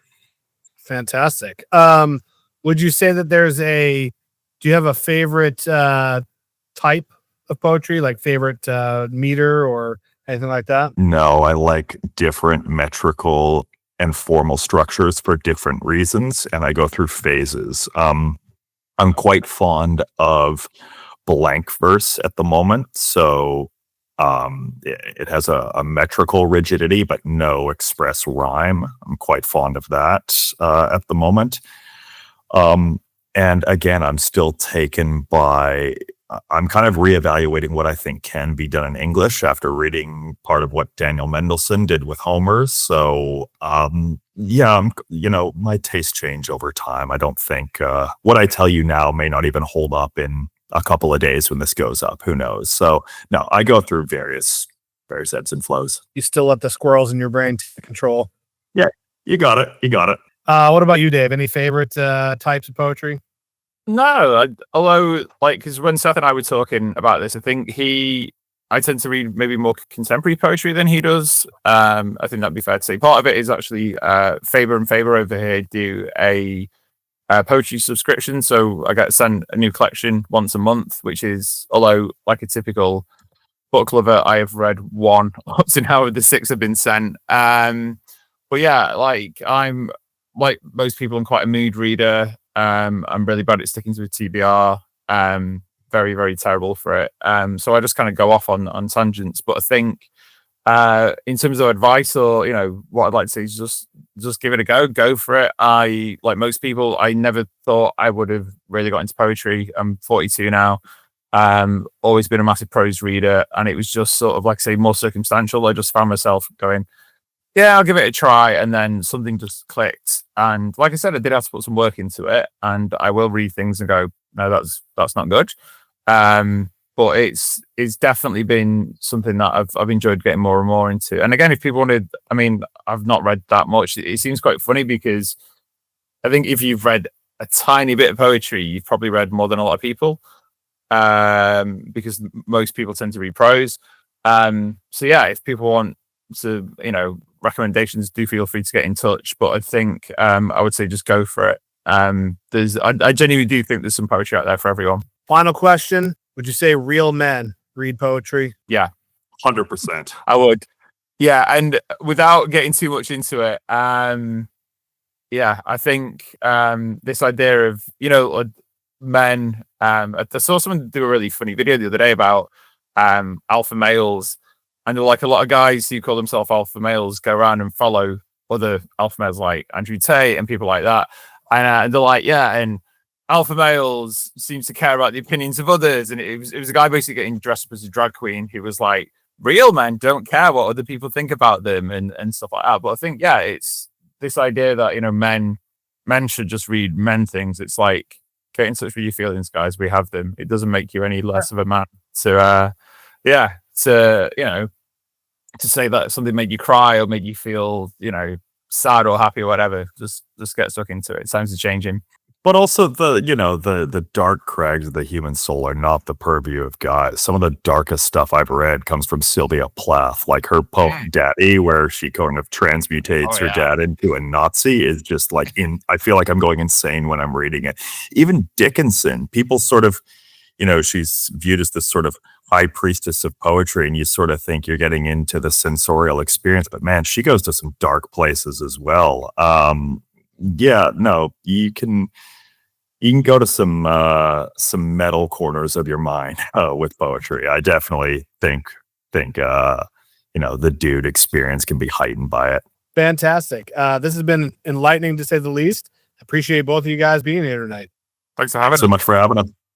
Fantastic. Would you say that do you have a favorite type of poetry, like favorite meter or anything like that? No, I like different metrical and formal structures for different reasons, and I go through phases. I'm quite fond of blank verse at the moment, so it has a metrical rigidity, but no express rhyme. I'm quite fond of that at the moment. And again, I'm still taken by... I'm kind of reevaluating what I think can be done in English after reading part of what Daniel Mendelsohn did with Homer. So, my tastes change over time. I don't think what I tell you now may not even hold up in a couple of days when this goes up. Who knows? So, no, I go through various ebbs and flows. You still let the squirrels in your brain take control. Yeah, you got it. What about you, Dave? Any favorite types of poetry? No, although, because when Seth and I were talking about this, I think I tend to read maybe more contemporary poetry than he does. I think that'd be fair to say. Part of it is actually Faber and Faber over here do a poetry subscription, so I get sent a new collection once a month, which is, although like a typical book lover, I have read 1 up to now. The 6 have been sent. But yeah, I'm like most people, I'm quite a mood reader. I'm really bad at sticking to a TBR. Very, very terrible for it. So I just kind of go off on tangents. But I think in terms of advice, or what I'd like to say is just give it a go for it. I, like most people, I never thought I would have really got into poetry. I'm 42 now. Always been a massive prose reader, and it was just sort of, like I say, more circumstantial. I just found myself going, yeah, I'll give it a try, and then something just clicked. And like I said, I did have to put some work into it, and I will read things and go, no, that's not good. But it's definitely been something that I've enjoyed getting more and more into. And again, if people wanted, I've not read that much. It seems quite funny because I think if you've read a tiny bit of poetry, you've probably read more than a lot of people, because most people tend to read prose. So yeah, if people want to, recommendations, do feel free to get in touch. But I think I would say just go for it. I genuinely do think there's some poetry out there for everyone. Final question: would you say real men read poetry? Yeah, 100%. I would. Yeah, and without getting too much into it, yeah, I think this idea of men. I saw someone do a really funny video the other day about alpha males. And like a lot of guys who call themselves alpha males go around and follow other alpha males like Andrew Tate and people like that. And they're like, yeah, and alpha males seems to care about the opinions of others. And it was a guy basically getting dressed up as a drag queen who was like, real men don't care what other people think about them and stuff like that. But I think, yeah, it's this idea that, men should just read men things. It's like, get in touch with your feelings, guys. We have them. It doesn't make you any less of a man yeah, to say that something made you cry or made you feel, sad or happy or whatever, just get stuck into it. Times are changing. But also the dark crags of the human soul are not the purview of God. Some of the darkest stuff I've read comes from Sylvia Plath, like her poem Daddy, where she kind of transmutates her dad into a Nazi, is just like I feel like I'm going insane when I'm reading it. Even Dickinson, people sort of, she's viewed as this sort of high priestess of poetry, and you sort of think you're getting into the sensorial experience, but man, she goes to some dark places as well. You can go to some metal corners of your mind with poetry. I definitely think the dude experience can be heightened by it. Fantastic. This has been enlightening to say the least. Appreciate both of you guys being here tonight. Thanks for having us. So much for having us.